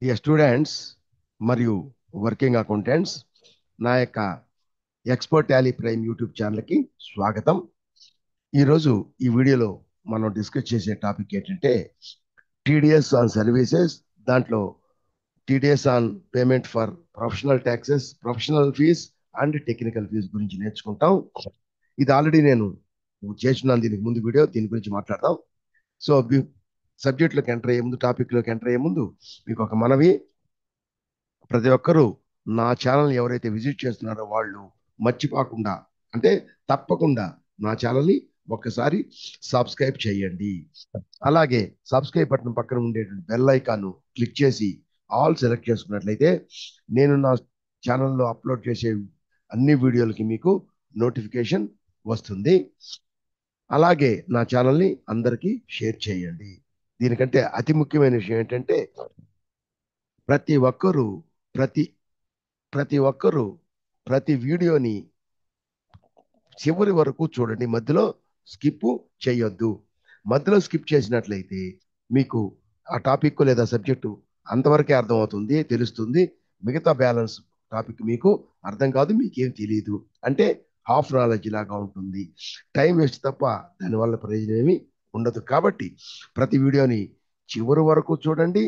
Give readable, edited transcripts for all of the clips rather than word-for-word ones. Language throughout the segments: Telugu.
స్టూడెంట్స్ మరియు వర్కింగ్ అకౌంటెంట్స్ నా యొక్క ఎక్స్పర్ట్ టాలీ ప్రైమ్ యూట్యూబ్ ఛానల్కి స్వాగతం. ఈరోజు ఈ వీడియోలో మనం డిస్కస్ చేసే టాపిక్ ఏంటంటే టీడీఎస్ ఆన్ సర్వీసెస్. దాంట్లో TDS on payment for professional taxes, professional fees and technical fees గురించి నేర్చుకుంటాం. ఇది ఆల్రెడీ నేను చేస్తున్నాను. దీనికి ముందు వీడియో దీని గురించి మాట్లాడతాం. సో సబ్జెక్ట్లోకి ఎంటర్ అయ్యే ముందు, టాపిక్లోకి ఎంటర్ అయ్యే ముందు మీకు ఒక మనవి. ప్రతి ఒక్కరూ నా ఛానల్ ఎవరైతే విజిట్ చేస్తున్నారో వాళ్ళు మర్చిపోకుండా, అంటే తప్పకుండా నా ఛానల్ని ఒక్కసారి సబ్స్క్రైబ్ చేయండి. అలాగే సబ్స్క్రైబ్ బటన్ పక్కన ఉండేటువంటి బెల్ ఐకాన్ క్లిక్ చేసి ఆల్ సెలెక్ట్ చేసుకున్నట్లయితే నేను నా ఛానల్లో అప్లోడ్ చేసే అన్ని వీడియోలకి మీకు నోటిఫికేషన్ వస్తుంది. అలాగే నా ఛానల్ని అందరికీ షేర్ చేయండి. దీనికంటే అతి ముఖ్యమైన విషయం ఏంటంటే ప్రతి ఒక్కరూ ప్రతి ప్రతి ఒక్కరూ ప్రతి వీడియోని చివరి వరకు చూడండి. మధ్యలో స్కిప్ చేయొద్దు. మధ్యలో స్కిప్ చేసినట్లయితే మీకు ఆ టాపిక్ లేదా సబ్జెక్టు అంతవరకే అర్థమవుతుంది, తెలుస్తుంది. మిగతా బ్యాలెన్స్ టాపిక్ మీకు అర్థం కాదు, మీకేం తెలియదు. అంటే హాఫ్ నాలెడ్జ్ లాగా ఉంటుంది. టైం వేస్ట్ తప్ప దానివల్ల ప్రయోజనం ఏమీ ఉండదు. కాబట్టి ప్రతి వీడియోని చివరి వరకు చూడండి.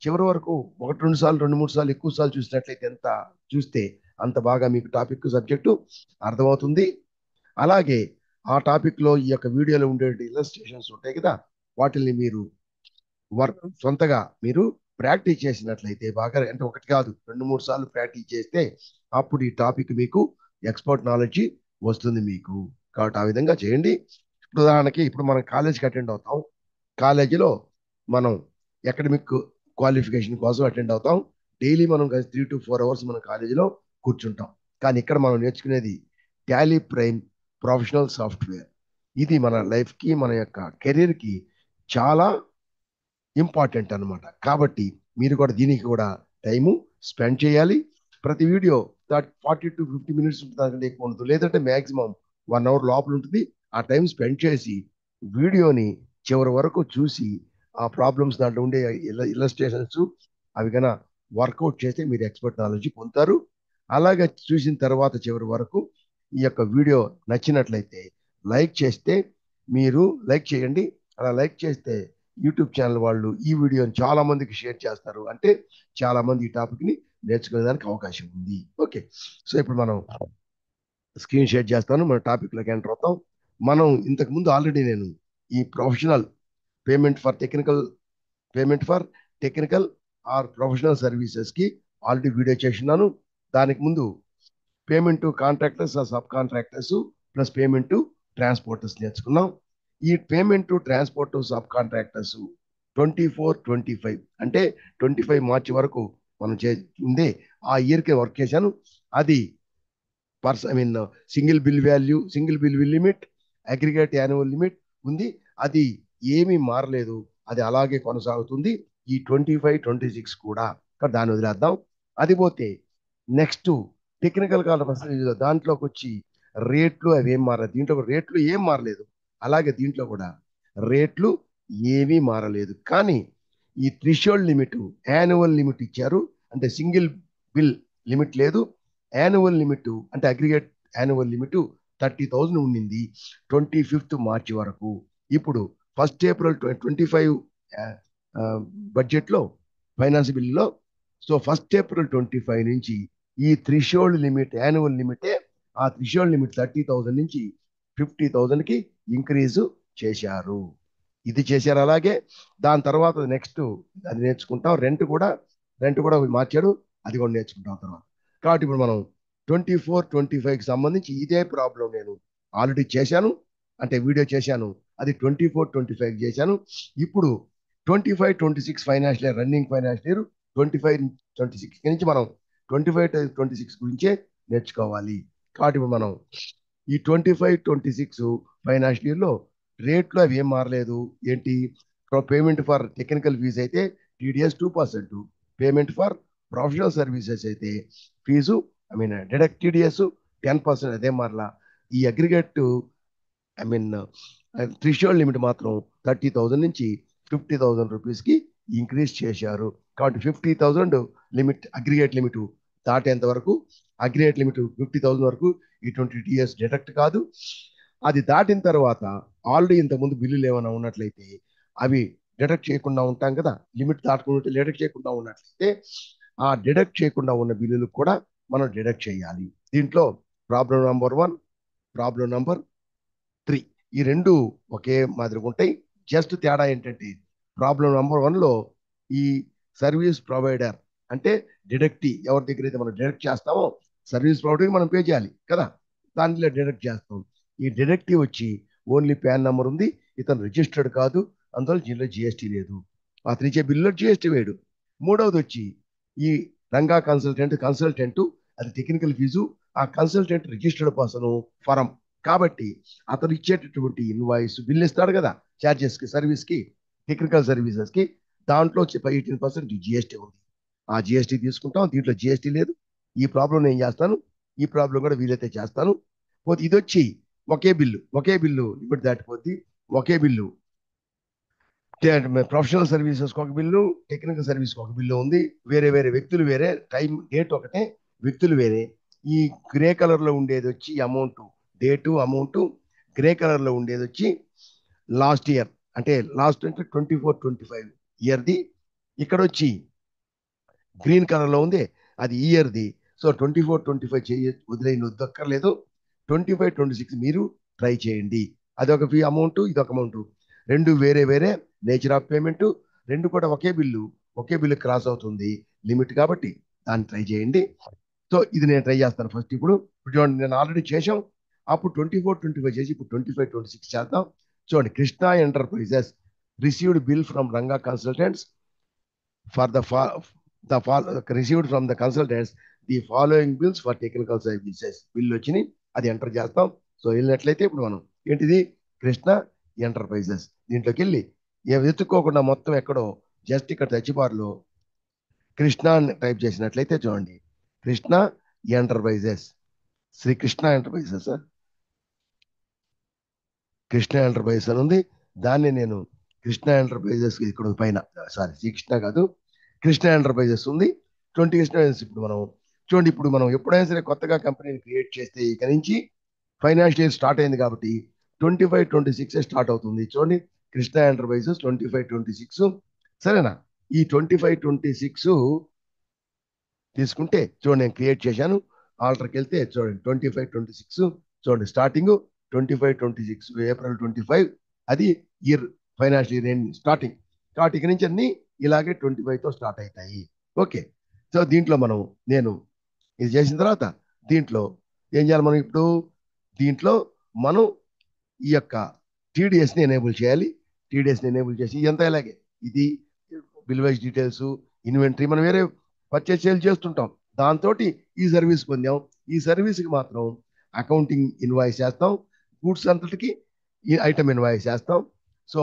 చివరి వరకు ఒకటి రెండు సార్లు, రెండు మూడు సార్లు, ఎక్కువ సార్లు చూసినట్లయితే ఎంత చూస్తే అంత బాగా మీకు టాపిక్ సబ్జెక్టు అర్థమవుతుంది. అలాగే ఆ టాపిక్ లో ఈ యొక్క వీడియోలో ఉండే ఇల్లస్ట్రేషన్స్ ఉంటాయి కదా, వాటిని మీరు సొంతగా మీరు ప్రాక్టీస్ చేసినట్లయితే బాగా, అంటే ఒకటి కాదు రెండు మూడు సార్లు ప్రాక్టీస్ చేస్తే అప్పుడు ఈ టాపిక్ మీకు ఎక్స్పర్ట్ నాలెడ్జ్ వస్తుంది మీకు. కాబట్టి ఆ విధంగా చేయండి. ఉదాహరణకి ఇప్పుడు మనం కాలేజీకి అటెండ్ అవుతాం. కాలేజీలో మనం అకాడమిక్ క్వాలిఫికేషన్ కోసం అటెండ్ అవుతాం. డైలీ మనం 3 to 4 hours మనం కాలేజీలో కూర్చుంటాం. కానీ ఇక్కడ మనం నేర్చుకునేది టాలీ ప్రైమ్ ప్రొఫెషనల్ సాఫ్ట్వేర్. ఇది మన లైఫ్కి, మన యొక్క కెరీర్కి చాలా ఇంపార్టెంట్ అన్నమాట. కాబట్టి మీరు కూడా దీనికి కూడా టైము స్పెండ్ చేయాలి. ప్రతి వీడియో 40 to 50 minutes ఉంటుంది, దానికంటే ఎక్కువ ఉంటుంది. లేదంటే మాక్సిమం 1 hour లోపల ఉంటుంది. ఆ టైం స్పెండ్ చేసి వీడియోని చివరి వరకు చూసి ఆ ప్రాబ్లమ్స్ దాంట్లో ఉండే ఇల్లస్ట్రేషన్స్ అవి కన్నా వర్కౌట్ చేస్తే మీరు ఎక్స్పర్ట్ నాలెడ్జ్ పొందుతారు. అలాగే చూసిన తర్వాత చివరి వరకు ఈ యొక్క వీడియో నచ్చినట్లయితే లైక్ చేయండి. అలా లైక్ చేస్తే యూట్యూబ్ ఛానల్ వాళ్ళు ఈ వీడియోని చాలా మందికి షేర్ చేస్తారు. అంటే చాలా మంది ఈ టాపిక్ ని నేర్చుకునేదానికి అవకాశం ఉంది. ఓకే, సో ఇప్పుడు మనం స్క్రీన్ షేర్ చేస్తాను. మన టాపిక్ లోకి ఎంటర్ అవుతాం. మనం ఇంతకు ముందు ఆల్రెడీ నేను ఈ professional payment for technical payment for technical are professional services కి ఆల్రెడీ వీడియో చేస్తున్నాను. దానికి ముందు పేమెంట్ టు కాంట్రాక్టర్స్ ఆ sub contractors plus payment to transporters నేర్చుకున్నాం. ఈ payment to transport sub contractors 24-25 అంటే 25 మార్చి వరకు మనం ఉంది. ఆ ఇయర్కి వర్క్ చేశాను. అది single bill limit, aggregate annual limit ఉంది. అది ఏమీ మారలేదు, అది అలాగే కొనసాగుతుంది ఈ 25-26 కూడా. దాన్ని వదిలేద్దాం. అది పోతే నెక్స్ట్ టెక్నికల్ కాల్ దాంట్లోకి వచ్చి రేట్లు అవి ఏం మారలేదు. దీంట్లో రేట్లు ఏం మారలేదు. అలాగే దీంట్లో కూడా రేట్లు ఏమీ మారలేదు. కానీ ఈ థ్రెషోల్డ్ లిమిట్, యాన్యువల్ లిమిట్ ఇచ్చారు. అంటే సింగిల్ బిల్ లిమిట్ లేదు, యాన్యువల్ లిమిట్ అంటే అగ్రిగేట్ యాన్యువల్ లిమిట్ 30,000 ఉండింది 25 మార్చి వరకు. ఇప్పుడు April 25 బడ్జెట్ లో, ఫైనాన్స్ బిల్లో, సో April 25 నుంచి ఈ థ్రెషోల్డ్ లిమిట్, యాన్యువల్ లిమిటే, ఆ థ్రెషోల్డ్ లిమిట్ 30,000 నుంచి 50,000 కి ఇంక్రీజ్ చేశారు. ఇది చేశారు. అలాగే దాని తర్వాత నెక్స్ట్ అది నేర్చుకుంటాం. రెంట్ కూడా మార్చాడు, అది కూడా నేర్చుకుంటాం తర్వాత. కాబట్టి ఇప్పుడు మనం 24-25కి సంబంధించి ఇదే ప్రాబ్లం నేను ఆల్రెడీ చేశాను, అంటే వీడియో చేశాను. అది 24-25 చేశాను. ఇప్పుడు 25-26 financial year, running financial year 25-26 నుంచి మనం 25-26 గురించే నేర్చుకోవాలి. కాబట్టి ఇప్పుడు మనం ఈ 25-26 ఫైనాన్షియల్ ఇయర్ లో రేట్లు అవి ఏం మారలేదు. ఏంటి, పేమెంట్ ఫర్ టెక్నికల్ ఫీజ్ అయితే TDS 2%, payment for professional services అయితే ఫీజు డిడక్ట్ టీడీఎస్ 10%, అదే మారలా. ఈ అగ్రిగేట్ థ్రెషోల్డ్ లిమిట్ మాత్రం 30,000 నుంచి 50,000 రూపీస్ కి ఇంక్రీజ్ చేశారు. కాబట్టి 50,000 లిమిట్, అగ్రిగేట్ లిమిట్ దాటేంత వరకు, అగ్రిగేట్ లిమిట్ 50,000 వరకు ఇటువంటి టీఎస్ డిడక్ట్ కాదు. అది దాటిన తర్వాత ఆల్రెడీ ఇంతకుముందు బిల్లులు ఏమైనా ఉన్నట్లయితే అవి డిడక్ట్ చేయకుండా ఉంటాం కదా, లిమిట్ దాటుకుంటే డిడక్ట్ చేయకుండా ఉన్నట్లయితే ఆ డిడక్ట్ చేయకుండా ఉన్న బిల్లులు కూడా మనం డిడక్ట్ చేయాలి. దీంట్లో ప్రాబ్లం నంబర్ 1, ప్రాబ్లం నంబర్ 3 ఈ రెండు ఒకే మాదిరిగా ఉంటాయి. జస్ట్ తేడా ఏంటంటే ప్రాబ్లం నంబర్ 1లో ఈ సర్వీస్ ప్రొవైడర్ అంటే డిడక్టీ ఎవరి దగ్గర అయితే మనం డిడక్ట్ చేస్తామో సర్వీస్ ప్రొవైడర్కి మనం పే చేయాలి కదా, దాంట్లో డిడక్ట్ చేస్తాం. ఈ డిడక్టివ్ వచ్చి ఓన్లీ ప్యాన్ నెంబర్ ఉంది, ఇతను రిజిస్టర్డ్ కాదు, అందువల్ల దీనిలో జిఎస్టీ లేదు, అతను ఇచ్చే బిల్లులో జిఎస్టీ వేయడు. మూడవది వచ్చి ఈ రంగా కన్సల్టెంట్ అది టెక్నికల్ ఫీజు, ఆ కన్సల్టెంట్ రిజిస్టర్డ్ పర్సన్ ఫరం కాబట్టి అతను ఇచ్చేటటువంటి ఇన్వాయిస్ బిల్ ఇస్తాడు కదా ఛార్జెస్ కి, సర్వీస్ కి, టెక్నికల్ సర్వీసెస్ కి, దాంట్లో 18% జిఎస్టీ ఉంది. ఆ జిఎస్టీ తీసుకుంటాం, దీంట్లో జిఎస్టీ లేదు. ఈ ప్రాబ్లం నేను చేస్తాను, ఈ ప్రాబ్లం కూడా వీలైతే చేస్తాను. పోతే ఇది వచ్చి ఒకే బిల్లు లిమిట్ దాటిపోద్ది. ఒకే బిల్లు ప్రొఫెషనల్ సర్వీసెస్ ఒక బిల్లు, టెక్నికల్ సర్వీస్ ఒక బిల్లు ఉంది. వేరే వేరే వ్యక్తులు వేరే, టైం డేట్ ఒకటే, వ్యక్తులు వేరే. ఈ గ్రే కలర్ లో ఉండేది వచ్చి amount, date amount. Grey colour లో ఉండేది వచ్చి లాస్ట్ ఇయర్, అంటే లాస్ట్ అంటే 24-25 ఇయర్ది. ఇక్కడ వచ్చి గ్రీన్ కలర్ లో ఉంది, అది ఇయర్ది. సో 24-25 వదిలేని వద్దక్కర్లేదు. 25-26 మీరు ట్రై చేయండి. అదొక ఫీ అమౌంట్, ఇదొక అమౌంట్, రెండు వేరే వేరే నేచర్ ఆఫ్ పేమెంట్, రెండు కూడా ఒకే బిల్లు క్రాస్ అవుతుంది లిమిట్ కాబట్టి దాన్ని ట్రై చేయండి. సో ఇది నేను ట్రై చేస్తాను ఫస్ట్. ఇప్పుడు చూడండి, నేను ఆల్రెడీ చేసాం. అప్పుడు 24-25 చేసి ఇప్పుడు 25-26 చేద్దాం. చూడండి, Krishna enterprises received bill from Ranga consultants for received from the consultants the following bills for technical services. Bill వచ్చినాయి, అది ఎంటర్ చేస్తాం. సో వెళ్ళినట్లయితే ఇప్పుడు మనం ఏంటిది, కృష్ణ ఎంటర్ప్రైజెస్ దీంట్లోకి వెళ్ళి వెతుక్కోకుండా మొత్తం ఎక్కడో జస్ట్ ఇక్కడ టచ్ బార్లో కృష్ణ అని టైప్ చేసినట్లయితే చూడండి, Krishna enterprises, Sri Krishna enterprises, Krishna enterprises అని ఉంది. దాన్ని నేను కృష్ణ ఎంటర్ప్రైజెస్ ఇక్కడ పైన, సారీ శ్రీకృష్ణ కాదు, కృష్ణ ఎంటర్ప్రైజెస్ ఉంది. 20 కృష్ణ ఇప్పుడు మనం చూడండి, ఇప్పుడు మనం ఎప్పుడైనా సరే కొత్తగా కంపెనీని క్రియేట్ చేస్తే ఇక నుంచి ఫైనాన్షియల్ ఇయర్ స్టార్ట్ అయింది కాబట్టి 25-26 స్టార్ట్ అవుతుంది. చూడండి, కృష్ణ ఎంటర్ప్రైజెస్ 25-26. సరేనా, ఈ 25-26 తీసుకుంటే చూడండి, నేను క్రియేట్ చేశాను. ఆల్టర్కి వెళ్తే చూడండి 25-26 చూడండి, స్టార్టింగ్ 25-26 ఏప్రిల్ 25, అది ఇయర్ ఫైనాన్షియల్ ఇయర్ స్టార్టింగ్. కాబట్టి ఇక నుంచి అన్ని ఇలాగే 25తో స్టార్ట్ అవుతాయి. ఓకే, సో దీంట్లో నేను ఇది చేసిన తర్వాత దీంట్లో ఏం చేయాలి మనం ఇప్పుడు, దీంట్లో మనం ఈ యొక్క టీడీఎస్ని ఎనేబుల్ చేయాలి. టీడీఎస్ని ఎనేబుల్ చేసి ఎంత ఇలాగే ఇది బిల్ వైజ్ డీటెయిల్స్, ఇన్వెంటరీ మనం వేరే పర్చేస్ సేల్ చేస్తుంటాం, దాంతో ఈ సర్వీస్ పొందాం. ఈ సర్వీస్కి మాత్రం అకౌంటింగ్ ఇన్వాయిస్ చేస్తాం, గూడ్స్ అంతటికి ఈ ఐటమ్ ఇన్వాయిస్ చేస్తాం. సో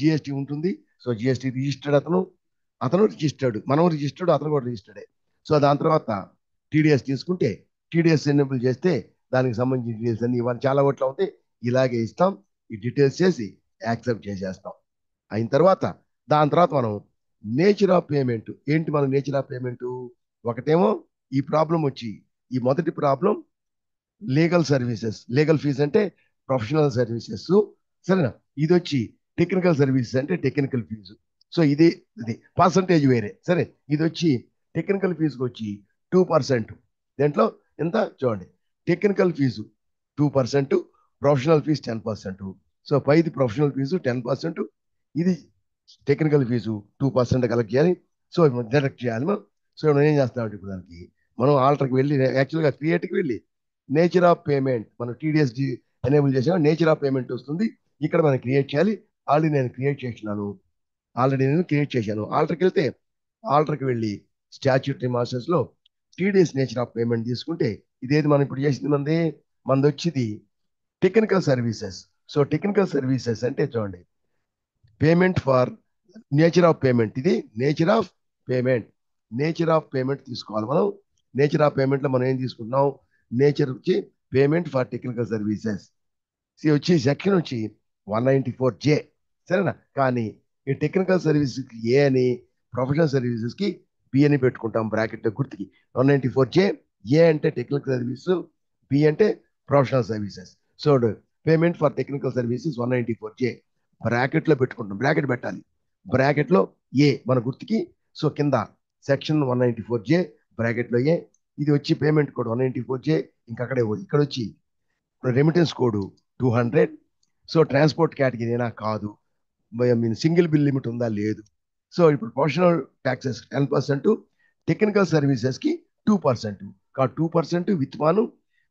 జిఎస్టీ ఉంటుంది. సో జిఎస్టీ రిజిస్టర్డ్, అతను రిజిస్టర్డ్, మనం రిజిస్టర్డ్, అతను కూడా రిజిస్టర్డే. సో దాని తర్వాత టీడీఎస్ తీసుకుంటే టీడీఎస్ ఎనేబుల్ చేస్తే దానికి సంబంధించిన డీటెయిల్స్ అన్ని ఇవన్నీ చాలా ఓట్ల ఉంటాయి, ఇలాగే ఇస్తాం. ఈ డీటెయిల్స్ చేసి యాక్సెప్ట్ చేసేస్తాం. అయిన తర్వాత దాని తర్వాత మనం నేచర్ ఆఫ్ పేమెంట్ ఏంటి, మన నేచర్ ఆఫ్ పేమెంట్ ఒకటేమో ఈ ప్రాబ్లం వచ్చి, ఈ మొదటి problem legal services, legal fee అంటే ప్రొఫెషనల్ సర్వీసెస్, సరేనా. ఇది వచ్చి టెక్నికల్ సర్వీసెస్ అంటే టెక్నికల్ ఫీజు. సో ఇది పర్సంటేజ్ వేరే. సరే, ఇది వచ్చి టెక్నికల్ ఫీజుకి వచ్చి 2%. దీంట్లో ఎంత చూడండి, technical fees 2%, professional fees 10%. So పైది ప్రొఫెషనల్ ఫీజు 10%, ఇది టెక్నికల్ ఫీజు 2% కలెక్ట్ చేయాలి. సో డిడక్ట్ చేయాలి మనం. సో మనం ఏం చేస్తామంటే ఇప్పుడు దానికి మనం ఆల్టర్కి వెళ్ళి, యాక్చువల్గా క్రియేట్కి వెళ్ళి నేచర్ ఆఫ్ పేమెంట్ మనం టీడీఎస్ ఎనేబుల్ చేసాం, నేచర్ ఆఫ్ పేమెంట్ వస్తుంది. ఇక్కడ మనం క్రియేట్ చేయాలి. ఆల్రెడీ నేను క్రియేట్ చేశాను. ఆల్టర్కి వెళ్తే ఆల్టర్కి వెళ్ళి స్టాచ్యూటరీ మాస్టర్స్ లో టీడీఎస్ నేచర్ ఆఫ్ పేమెంట్ తీసుకుంటే ఇదేది మనం ఇప్పుడు చేసింది, మనది వచ్చింది technical services. So technical services అంటే చూడండి, payment for nature of payment, ఇది నేచర్ ఆఫ్ పేమెంట్ తీసుకోవాలి మనం. నేచర్ ఆఫ్ పేమెంట్ లో మనం ఏం తీసుకుంటున్నాం, నేచర్ వచ్చి పేమెంట్ ఫర్ టెక్నికల్ సర్వీసెస్. వచ్చి సెక్షన్ వచ్చి 194J, సరేనా. కానీ ఈ టెక్నికల్ సర్వీసెస్కి ఏ అని, ప్రొఫెషనల్ సర్వీసెస్కి బి అని పెట్టుకుంటాం బ్రాకెట్ గుర్తుకి. 194J ఏ అంటే టెక్నికల్ సర్వీస్, బి అంటే professional services. So payment for technical services 194J బ్రాకెట్లో పెట్టుకుంటాం. బ్రాకెట్ పెట్టాలి. బ్రాకెట్లో ఏ మన గుర్తుకి. సో కింద సెక్షన్ 194J బ్రాకెట్లో ఏ. ఇది వచ్చి పేమెంట్ కోడ్ 194J. ఇంకా అక్కడే ఇక్కడ వచ్చి remittance code 200. So transport category అయినా కాదు, సింగిల్ బిల్ లిమిట్ ఉందా లేదు. సో ఇప్పుడు ప్రొఫెషనల్ ట్యాక్సెస్ 10%, టెక్నికల్ సర్వీసెస్కి 2%. 2% విత్ పాన్,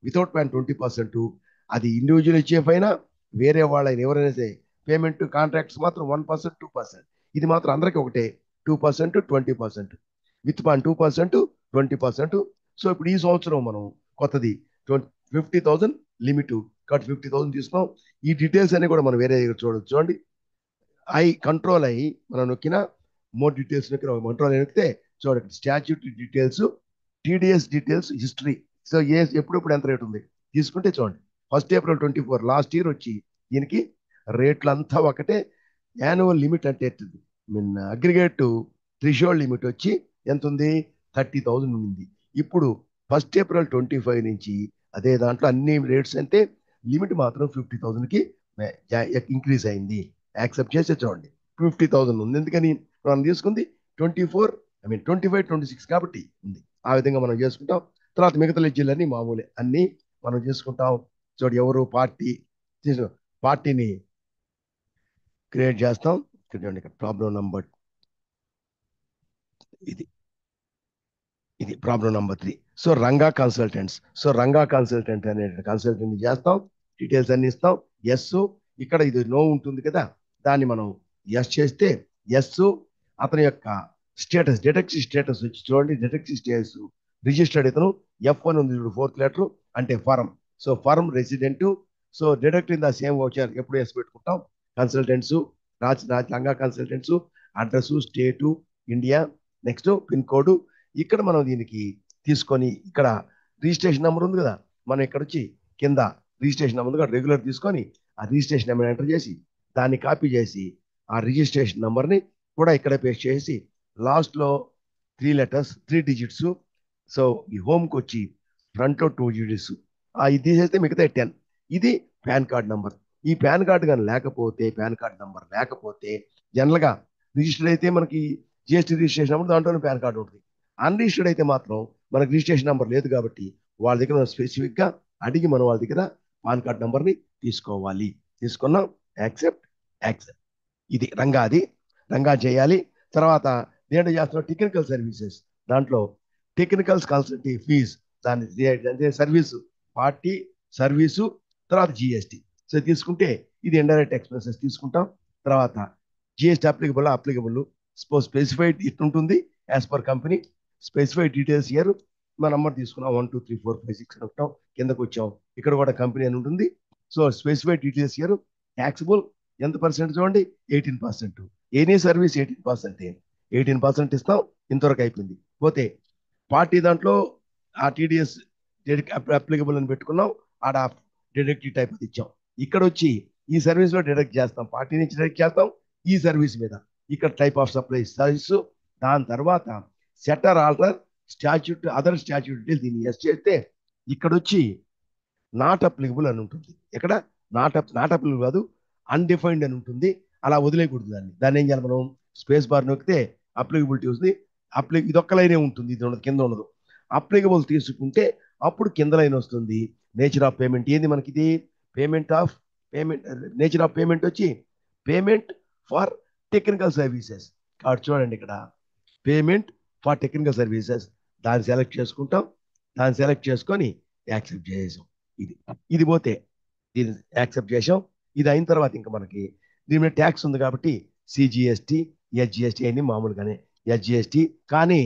వితౌట్ పాన్ 20%. అది ఇండివిజువల్ హెచ్ఎఫ్ అయినా వేరే వాళ్ళైనా ఎవరైనా సరే పేమెంట్ కాంట్రాక్ట్స్ మాత్రం 1%, 2%. ఇది మాత్రం అందరికీ ఒకటే, 2%, 20%. With pan 2%, 20%. సో ఇప్పుడు ఈ సంవత్సరం మనం కొత్తది 50,000 లిమిట్, 50,000 తీసుకున్నాం. ఈ డీటెయిల్స్ అన్ని కూడా మనం వేరే దగ్గర చూడొచ్చు. చూడండి, కంట్రోల్ అయ్యి మనం నొక్కిన మోర్ డీటెయిల్స్ నొక్కిన కంట్రోల్ అయ్యి నొక్కితే చూడండి statute details, TDS details, history. So ఎప్పుడెప్పుడు ఎంత రేట్ ఉంది తీసుకుంటే చూడండి. 1 April 2024 లాస్ట్ ఇయర్ వచ్చి దీనికి రేట్లు అంతా ఒకటే. యాన్యువల్ లిమిట్ అంటే అగ్రిగేట్ థ్రెషోల్డ్ లిమిట్ వచ్చి ఎంత ఉంది, 30,000 ఉంది. ఇప్పుడు 1 April 2025 నుంచి అదే దాంట్లో అన్ని రేట్స్ అంటే లిమిట్ మాత్రం 50,000కి ఇంక్రీజ్ అయింది. యాక్సెప్ట్ చేసే చూడండి 50,000 ఉంది. ఎందుకని మనం తీసుకుంది 25, 26 కాబట్టి ఉంది. ఆ విధంగా మనం చేసుకుంటాం. తర్వాత మిగతా లెడ్జీలన్నీ మామూలే, అన్ని మనం చేసుకుంటాం. చూడండి, ఎవరు పార్టీని క్రియేట్ చేస్తాం. చూడండి ఇక్కడ ప్రాబ్లం నంబర్ ఇది ఇది problem number 3. So Ranga consultants. So Ranga consultant అనే కన్సల్టెంట్ చేస్తాం. డీటెయిల్స్ అన్ని ఇస్తాం. ఎస్, ఇక్కడ ఇది నో ఉంటుంది కదా, దాన్ని మనం ఎస్ చేస్తే ఎస్. అతని యొక్క స్టేటస్, డిటెక్టివ్ స్టేటస్ వచ్చి చూడండి, డిటెక్టివ్ స్టేటస్ రిజిస్టర్డ్ ఇతను F1 ఉంది, 4th లెటర్ అంటే form. So form resident. So deduct in the same వచ్చారు ఎప్పుడు ఎస్ పెట్టుకుంటాం. Consultants Ranga consultants, address state India, next pin code. ఇక్కడ మనం దీనికి తీసుకొని ఇక్కడ రిజిస్ట్రేషన్ నెంబర్ ఉంది కదా, మనం ఇక్కడ వచ్చి కింద రిజిస్ట్రేషన్ నెంబర్ ఉంది, రెగ్యులర్ తీసుకొని ఆ రిజిస్ట్రేషన్ నెంబర్ ఎంటర్ చేసి దాన్ని కాపీ చేసి ఆ రిజిస్ట్రేషన్ నెంబర్ని కూడా ఇక్కడ పేస్ట్ చేసి లాస్ట్లో 3 letters 3 digits. సో ఈ హోమ్కి వచ్చి ఫ్రంట్లో 2 digits. ఇది తీసేస్తే మిగతా 10. ఇది పాన్ కార్డ్ నెంబర్. ఈ పాన్ కార్డ్ కానీ లేకపోతే, పాన్ కార్డ్ నెంబర్ లేకపోతే, జనరల్గా రిజిస్టర్డ్ అయితే మనకి జిఎస్టీ రిజిస్ట్రేషన్ నెంబర్ దాంట్లోనే పాన్ కార్డు ఉంటుంది. అన్రిజిస్టర్డ్ అయితే మాత్రం మనకి రిజిస్ట్రేషన్ నెంబర్ లేదు కాబట్టి వాళ్ళ దగ్గర స్పెసిఫిక్గా అడిగి మనం వాళ్ళ దగ్గర పాన్ కార్డ్ నెంబర్ని తీసుకోవాలి. తీసుకున్నాం, యాక్సెప్ట్. ఇది రంగా చేయాలి. తర్వాత దేంట్లో చేస్తున్నాం, టెక్నికల్ సర్వీసెస్. దాంట్లో టెక్నికల్స్ కన్సల్టింగ్ ఫీజ్, దాని సర్వీసు, పార్టీ సర్వీసు, తర్వాత జిఎస్టీ. సో తీసుకుంటే ఇది ఇండైరెక్ట్ ఎక్స్పెన్సెస్ తీసుకుంటాం. తర్వాత జిఎస్టీ అప్లికబుల్ స్పెసిఫైడ్ ఇట్లుంటుంది as per company. Specified details year మా నంబర్ తీసుకున్నాం 1 2 3 4 5 6 అనుకుంటాం. కిందకు వచ్చాం, ఇక్కడ కూడా కంపెనీ అని ఉంటుంది. So specified details year. Taxable ఎంత పర్సెంట్ చూడండి, 18%. Any service 18%. 18% ఇస్తాం. ఇంతవరకు అయిపోయింది. పోతే పార్టీ దాంట్లో ఆ టీడీఎస్ అప్లికబుల్ అని పెట్టుకున్నాం, ఆడ డిడక్టివ్ టైప్ అది ఇచ్చాం. ఇక్కడ వచ్చి ఈ సర్వీస్ లో డిడక్ట్ చేస్తాం, పార్టీ నుంచి డిడక్ట్ చేస్తాం ఈ సర్వీస్ మీద. ఇక్కడ టైప్ ఆఫ్ సప్లై సర్వీస్. దాని తర్వాత సెటర్ alter statute other statute details దీన్ని ఎస్ చేస్తే ఇక్కడ వచ్చి నాట్ అప్లికబుల్ అని ఉంటుంది. ఇక్కడ నాట్ అప్లికబుల్ కాదు, అన్డిఫైన్డ్ అని ఉంటుంది. అలా వదిలేయకూడదు దాన్ని ఏం చేయాలి మనం, స్పేస్ బార్ నొక్కితే అప్లికబిలిటీ వస్తుంది. ఇది ఒక్క లైనే ఉంటుంది, ఇది ఉండదు, కింద ఉండదు. అప్లికబుల్ తీసుకుంటే అప్పుడు కింద లైన్ వస్తుంది. నేచర్ ఆఫ్ పేమెంట్ ఏంది మనకి, ఇది పేమెంట్ నేచర్ ఆఫ్ పేమెంట్ వచ్చి పేమెంట్ ఫర్ టెక్నికల్ సర్వీసెస్. కాబట్టి చూడండి ఇక్కడ పేమెంట్ ఫర్ టెక్నికల్ సర్వీసెస్ దాన్ని సెలెక్ట్ చేసుకుంటాం. దాన్ని సెలెక్ట్ చేసుకొని యాక్సెప్ట్ చేసాం. ఇది పోతే దీన్ని యాక్సెప్ట్ చేసాం. ఇది అయిన తర్వాత ఇంకా మనకి దీని మీద ట్యాక్స్ ఉంది కాబట్టి సిజిఎస్టీ, హెచ్జిఎస్టీ అన్ని మామూలుగానే హెచ్జిఎస్టీ. కానీ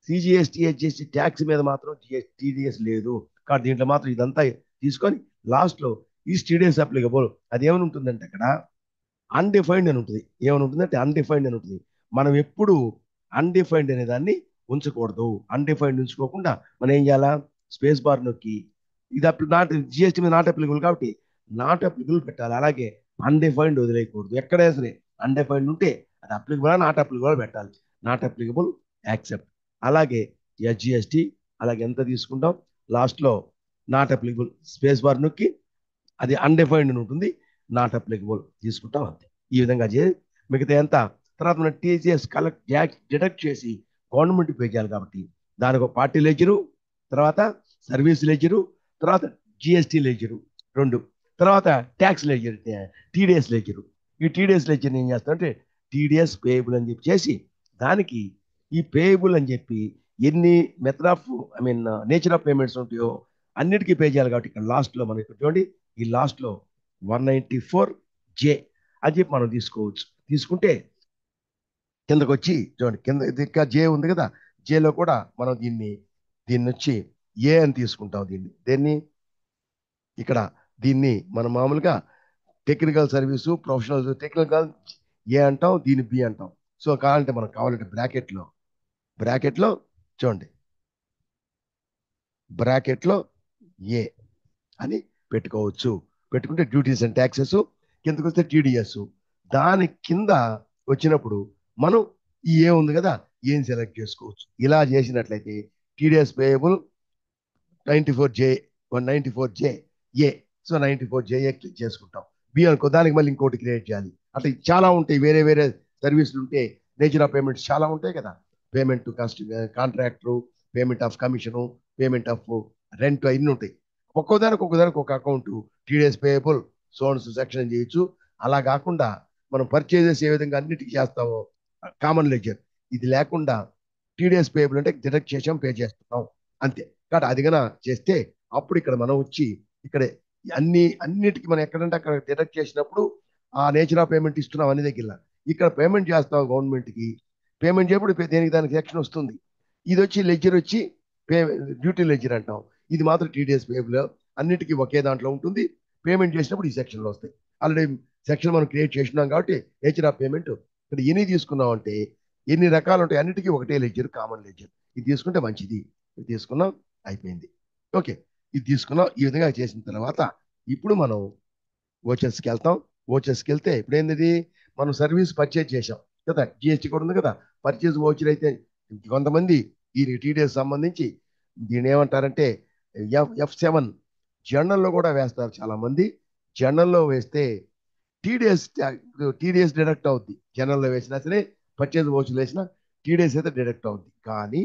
సిజిఎస్టీ, హెచ్జిఎస్టీ ట్యాక్స్ మీద మాత్రం టీడీఎస్ లేదు. కాబట్టి దీంట్లో మాత్రం ఇదంతా తీసుకొని లాస్ట్లో ఈ టీడీఎస్ అప్లికబుల్ అది ఏమని ఉంటుందంటే అక్కడ అన్డిఫైన్డ్ అని ఉంటుంది. ఏమని ఉంటుందంటే అన్డిఫైన్డ్ అని ఉంటుంది. మనం ఎప్పుడు అన్డిఫైన్డ్ అనే దాన్ని ఉంచకూడదు. అన్డిఫైన్డ్ ఉంచుకోకుండా మనం ఏం చేయాలా, స్పేస్ బార్ నొక్కి ఇది జిఎస్టీ మీద నాట్ అప్లికబుల్ కాబట్టి నాట్ అప్లికబుల్ పెట్టాలి. అలాగే అన్డిఫైన్డ్ వదిలేయకూడదు. ఎక్కడైనా సరే అన్డిఫైన్డ్ ఉంటే అది అప్లికబుల్ నాట్ అప్లికబుల్ పెట్టాలి. Not applicable accept. అలాగే ఎస్జిఎస్టి అలాగే ఎంత తీసుకుంటాం లాస్ట్లో నాట్ అప్లికబుల్ స్పేస్ బార్ నొక్కి అది అన్డిఫైన్డ్ ఉంటుంది, నాట్ అప్లికబుల్ తీసుకుంటాం అంతే. ఈ విధంగా మిగతా ఎంత తర్వాత మనం టీసీఎస్ డిడక్ట్ చేసి గవర్నమెంట్ పే చేయాలి కాబట్టి దానికి ఒక పార్టీ లెజరు, తర్వాత సర్వీస్ లెజరు, తర్వాత జిఎస్టీ లెజరు రెండు, తర్వాత ట్యాక్స్ లెజర్ టీడీఎస్ లెజరు. ఈ టీడీఎస్ లెజర్ ఏం చేస్తామంటే టీడీఎస్ పేయబుల్ అని చెప్పి చేసి దానికి ఈ పేయబుల్ అని చెప్పి ఎన్ని method of nature of payments ఉంటాయో అన్నిటికీ పే చేయాలి కాబట్టి ఇక్కడ లాస్ట్లో మనకి చూడండి ఈ లాస్ట్లో 194J అని చెప్పి మనం తీసుకోవచ్చు. తీసుకుంటే కిందకు వచ్చి చూడండి కింద ఇంకా జే ఉంది కదా, జేలో కూడా మనం దీన్ని వచ్చి ఏ అని తీసుకుంటాం. దీన్ని ఇక్కడ దీన్ని మనం మామూలుగా టెక్నికల్ సర్వీసు ప్రొఫెషనల్ టెక్నికల్ ఏ అంటాం, దీన్ని బి అంటాం. సో మనకు కావాలంటే బ్రాకెట్లో చూడండి బ్రాకెట్లో ఏ అని పెట్టుకోవచ్చు. పెట్టుకుంటే డ్యూటీస్ అండ్ ట్యాక్సెస్, కిందకు వస్తే టీడీఎస్. దాని కింద వచ్చినప్పుడు మనం ఈ ఏ ఉంది కదా ఏం సెలెక్ట్ చేసుకోవచ్చు. ఇలా చేసినట్లయితే టీడీఎస్ పేయబుల్ 94J ఏ. సో 94J క్లిక్ చేసుకుంటాం. బి అనుకో దానికి మళ్ళీ ఇంకోటి క్రియేట్ చేయాలి. అట్లా చాలా ఉంటాయి, వేరే వేరే సర్వీసులు ఉంటే నేచర్ ఆఫ్ పేమెంట్స్ చాలా ఉంటాయి కదా. Payment to contractor, payment of commission, payment of rent అన్నీ ఉంటాయి. ఒక్కోదానికి ఒక account TDS payable sons section చేయొచ్చు. అలా కాకుండా మనం పర్చేజెస్ ఏ విధంగా అన్నిటికీ చేస్తామో కామన్ లెడ్జర్ ఇది లేకుండా టీడీఎస్ పేయబుల్ అంటే డిడక్ట్ చేసాం పే చేస్తున్నాం అంతే. కాబట్టి అది కన్నా చేస్తే అప్పుడు ఇక్కడ మనం వచ్చి ఇక్కడ అన్నిటికీ మనం ఎక్కడంటే అక్కడ డిడక్ట్ చేసినప్పుడు ఆ నేచర్ ఆఫ్ పేమెంట్ ఇస్తున్నాం అన్ని దగ్గర. ఇక్కడ పేమెంట్ చేస్తాం గవర్నమెంట్కి, పేమెంట్ చేయప్పుడు దేనికి దానికి సెక్షన్ వస్తుంది. ఇది వచ్చి లెడ్జర్ వచ్చి డ్యూటీ లెడ్జర్ అంటాం. ఇది మాత్రం టీడీఎస్ పేయబుల్ అన్నిటికీ ఒకే దాంట్లో ఉంటుంది. పేమెంట్ చేసినప్పుడు ఈ సెక్షన్లో వస్తాయి. ఆల్రెడీ సెక్షన్ మనం క్రియేట్ చేసినాం కాబట్టి నేచర్ ఆఫ్ పేమెంట్ ఇక్కడ ఎన్ని తీసుకున్నాం అంటే ఎన్ని రకాలు ఉంటాయి అన్నిటికీ ఒకటే లెడ్జర్, కామన్ లెడ్జర్. ఇది తీసుకుంటే మంచిది. ఇది తీసుకున్నాం అయిపోయింది. ఓకే, ఇది తీసుకున్నాం. ఈ విధంగా చేసిన తర్వాత ఇప్పుడు మనం ఓచర్స్కి వెళ్తాం. ఓచర్స్కి వెళ్తే ఇప్పుడు ఏంటిది మనం సర్వీస్ పర్చేజ్ చేసాం కదా, జిఎస్టీ కూడా ఉంది కదా. పర్చేజ్ ఓచర్ అయితే కొంతమంది ఈ టీడీఎస్ సంబంధించి దీని ఏమంటారంటే F7 జర్నల్లో కూడా వేస్తారు చాలా మంది. జర్నల్లో వేస్తే టీడీఎస్ డిడక్ట్ అవుద్ది. జర్నల్లో వేసినా సరే పర్చేజ్ ఓచర్లు వేసినా టీడీఎస్ అయితే డిడక్ట్ అవుద్ది. కానీ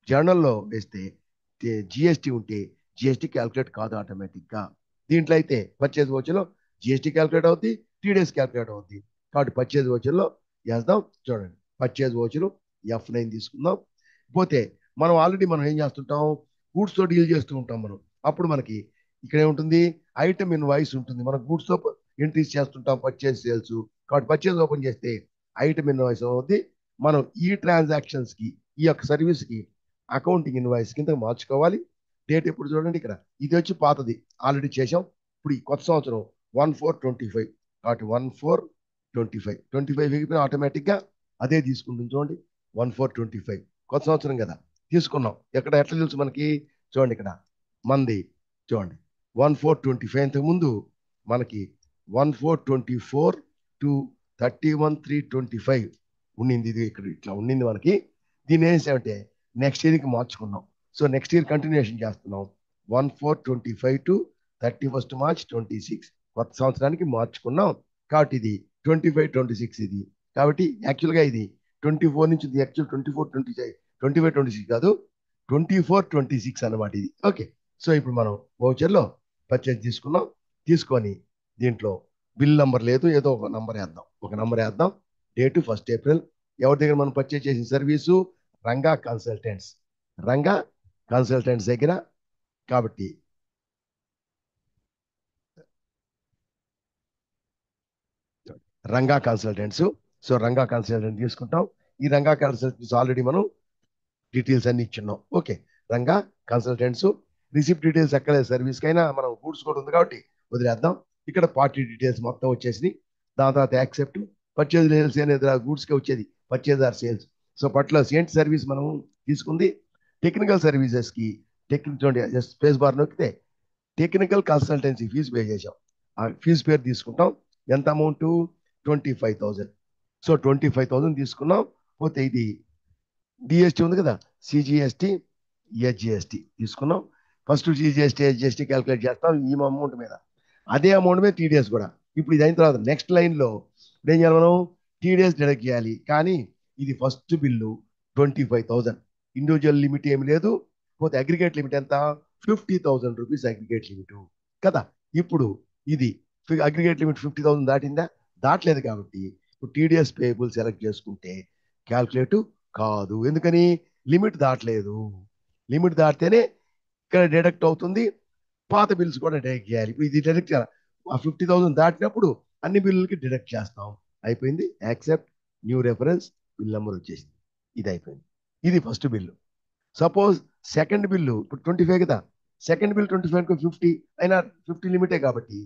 జర్నల్లో వేస్తే జిఎస్టీ ఉంటే జిఎస్టీ క్యాల్కులేట్ కాదు ఆటోమేటిక్గా. దీంట్లో అయితే పర్చేజ్ ఓచర్లో జిఎస్టీ క్యాల్కులేట్ అవుద్ది, టీడీఎస్ క్యాల్కులేట్ అవుద్ది. కాబట్టి పర్చేజ్ ఓచర్లో వేద్దాం. చూడండి పర్చేజ్ ఓచరు F9 తీసుకుందాం. పోతే మనం ఆల్రెడీ ఏం చేస్తుంటాం గూడ్స్తో డీల్ చేస్తూ ఉంటాం మనం. అప్పుడు మనకి ఇక్కడ ఏముంటుంది ఐటమ్ ఇన్వాయిస్ ఉంటుంది. మనం గూడ్స్తో ఎంట్రీస్ చేస్తుంటాం పర్చేజ్ సేల్స్. కాబట్టి పర్చేజ్ ఓపెన్ చేస్తే ఐటమ్ ఇన్వాయిస్ అవుతుంది. మనం ఈ ట్రాన్సాక్షన్స్కి ఈ యొక్క సర్వీస్కి అకౌంటింగ్ ఇన్వాయిస్ కింద మార్చుకోవాలి. డేట్ ఎప్పుడు చూడండి ఇక్కడ ఇది వచ్చి పాతది ఆల్రెడీ చేసాం. ఇప్పుడు ఈ కొత్త సంవత్సరం 1425 కాబట్టి 1425 ఆటోమేటిక్గా అదే తీసుకుంటుంది. చూడండి 1425 కొత్త సంవత్సరం కదా తీసుకున్నాం. ఎట్లా తెలుసు మనకి చూడండి ఇక్కడ మంది చూడండి 1425. ఇంతకు ముందు మనకి 1424 to 31/3/25 ఉండింది. ఇది ఇక్కడ ఇట్లా ఉండింది మనకి. దీన్ని ఏం చేసామంటే నెక్స్ట్ ఇయర్కి మార్చుకున్నాం. సో నెక్స్ట్ ఇయర్ కంటిన్యూషన్ చేస్తున్నాం. 1425 to 31st March 26 కొత్త సంవత్సరానికి మార్చుకున్నాం. కాబట్టి ఇది 25-26 ఇది. కాబట్టి యాక్చువల్గా ఇది 24 నుంచి యాక్చువల్ 24-25-26 కాదు 24-26 అనమాట ఇది. ఓకే, సో ఇప్పుడు మనం వౌచర్లో పర్చేజ్ తీసుకున్నాం. తీసుకొని దీంట్లో బిల్ నంబర్ లేదు, ఏదో ఒక నంబర్ వేద్దాం. Date 1st April. ఎవరి దగ్గర మనం పర్చేజ్ చేసిన సర్వీసు రంగా కన్సల్టెంట్స్ దగ్గర. కాబట్టి Ranga consultants. So Ranga consultant తీసుకుంటాం. ఈ రంగా కన్సల్టెంట్స్ ఆల్రెడీ మనం డీటెయిల్స్ అన్ని ఇచ్చున్నాం. Okay, Ranga consultants receipt details ఎక్కలేదు. సర్వీస్కైనా మనం గూడ్స్ కూడా ఉంది కాబట్టి వదిలేద్దాం. ఇక్కడ పార్టీ డీటెయిల్స్ మొత్తం వచ్చేసి దాని తర్వాత యాక్సెప్ట్ పర్చేజ్ డీటెయిల్స్ అనేది గూడ్స్కి వచ్చేది పర్చేజ్ ఆర్ సేల్స్. సో ఏంటి సర్వీస్ మనం తీసుకుంది టెక్నికల్ సర్వీసెస్కి. స్పేస్ బార్ నొక్కితే టెక్నికల్ కన్సల్టెన్సీ ఫీజు పే చేసాం. ఆ ఫీజు పేరు తీసుకుంటాం. ఎంత అమౌంట్ 25,000. సో 25,000 తీసుకున్నాం. పోతే ఇది డిఎస్టీ ఉంది కదా, సిజిఎస్టీ, హెచ్జిఎస్టీ తీసుకున్నాం. ఫస్ట్ సిజిఎస్టీ హెచ్జిఎస్టీ క్యాలిక్యులేట్ చేస్తాం ఈ అమౌంట్ మీద. అదే అమౌంట్ మీద టీడీఎస్ కూడా. ఇప్పుడు ఇది అయిన తర్వాత నెక్స్ట్ లైన్లో ఇప్పుడు ఏం చేయాలి మనం? టీడీఎస్ డిడక్ట్ చేయాలి. కానీ ఇది ఫస్ట్ బిల్లు 25,000, ఇండివిజువల్ లిమిట్ ఏమి లేదు. పోతే అగ్రిగేట్ లిమిట్ ఎంత? 50,000 రూపీస్ అగ్రిగేట్ లిమిట్ కదా. ఇప్పుడు ఇది అగ్రిగేట్ లిమిట్ 50,000 దాటిందా? దాటలేదు. కాబట్టి ఇప్పుడు టీడీఎస్ పేయబుల్ సెలెక్ట్ చేసుకుంటే క్యాల్కులేట్ కాదు. ఎందుకని? లిమిట్ దాటలేదు. లిమిట్ దాటితేనే ఇక్కడ డిడక్ట్ అవుతుంది. పాత బిల్స్ కూడా డిడక్ట్ చేయాలి. ఇప్పుడు ఇది డిడక్ట్ చేయాలి. ఆ 50,000 దాటినప్పుడు అన్ని బిల్లులకి డిడక్ట్ చేస్తాం. అయిపోయింది. Accept new reference, bill number వచ్చేసింది. ఇది అయిపోయింది. ఇది first bill. Suppose second bill ఇప్పుడు 25 కదా. సెకండ్ బిల్ 25 50 అయినా 50 లిమిటే కాబట్టి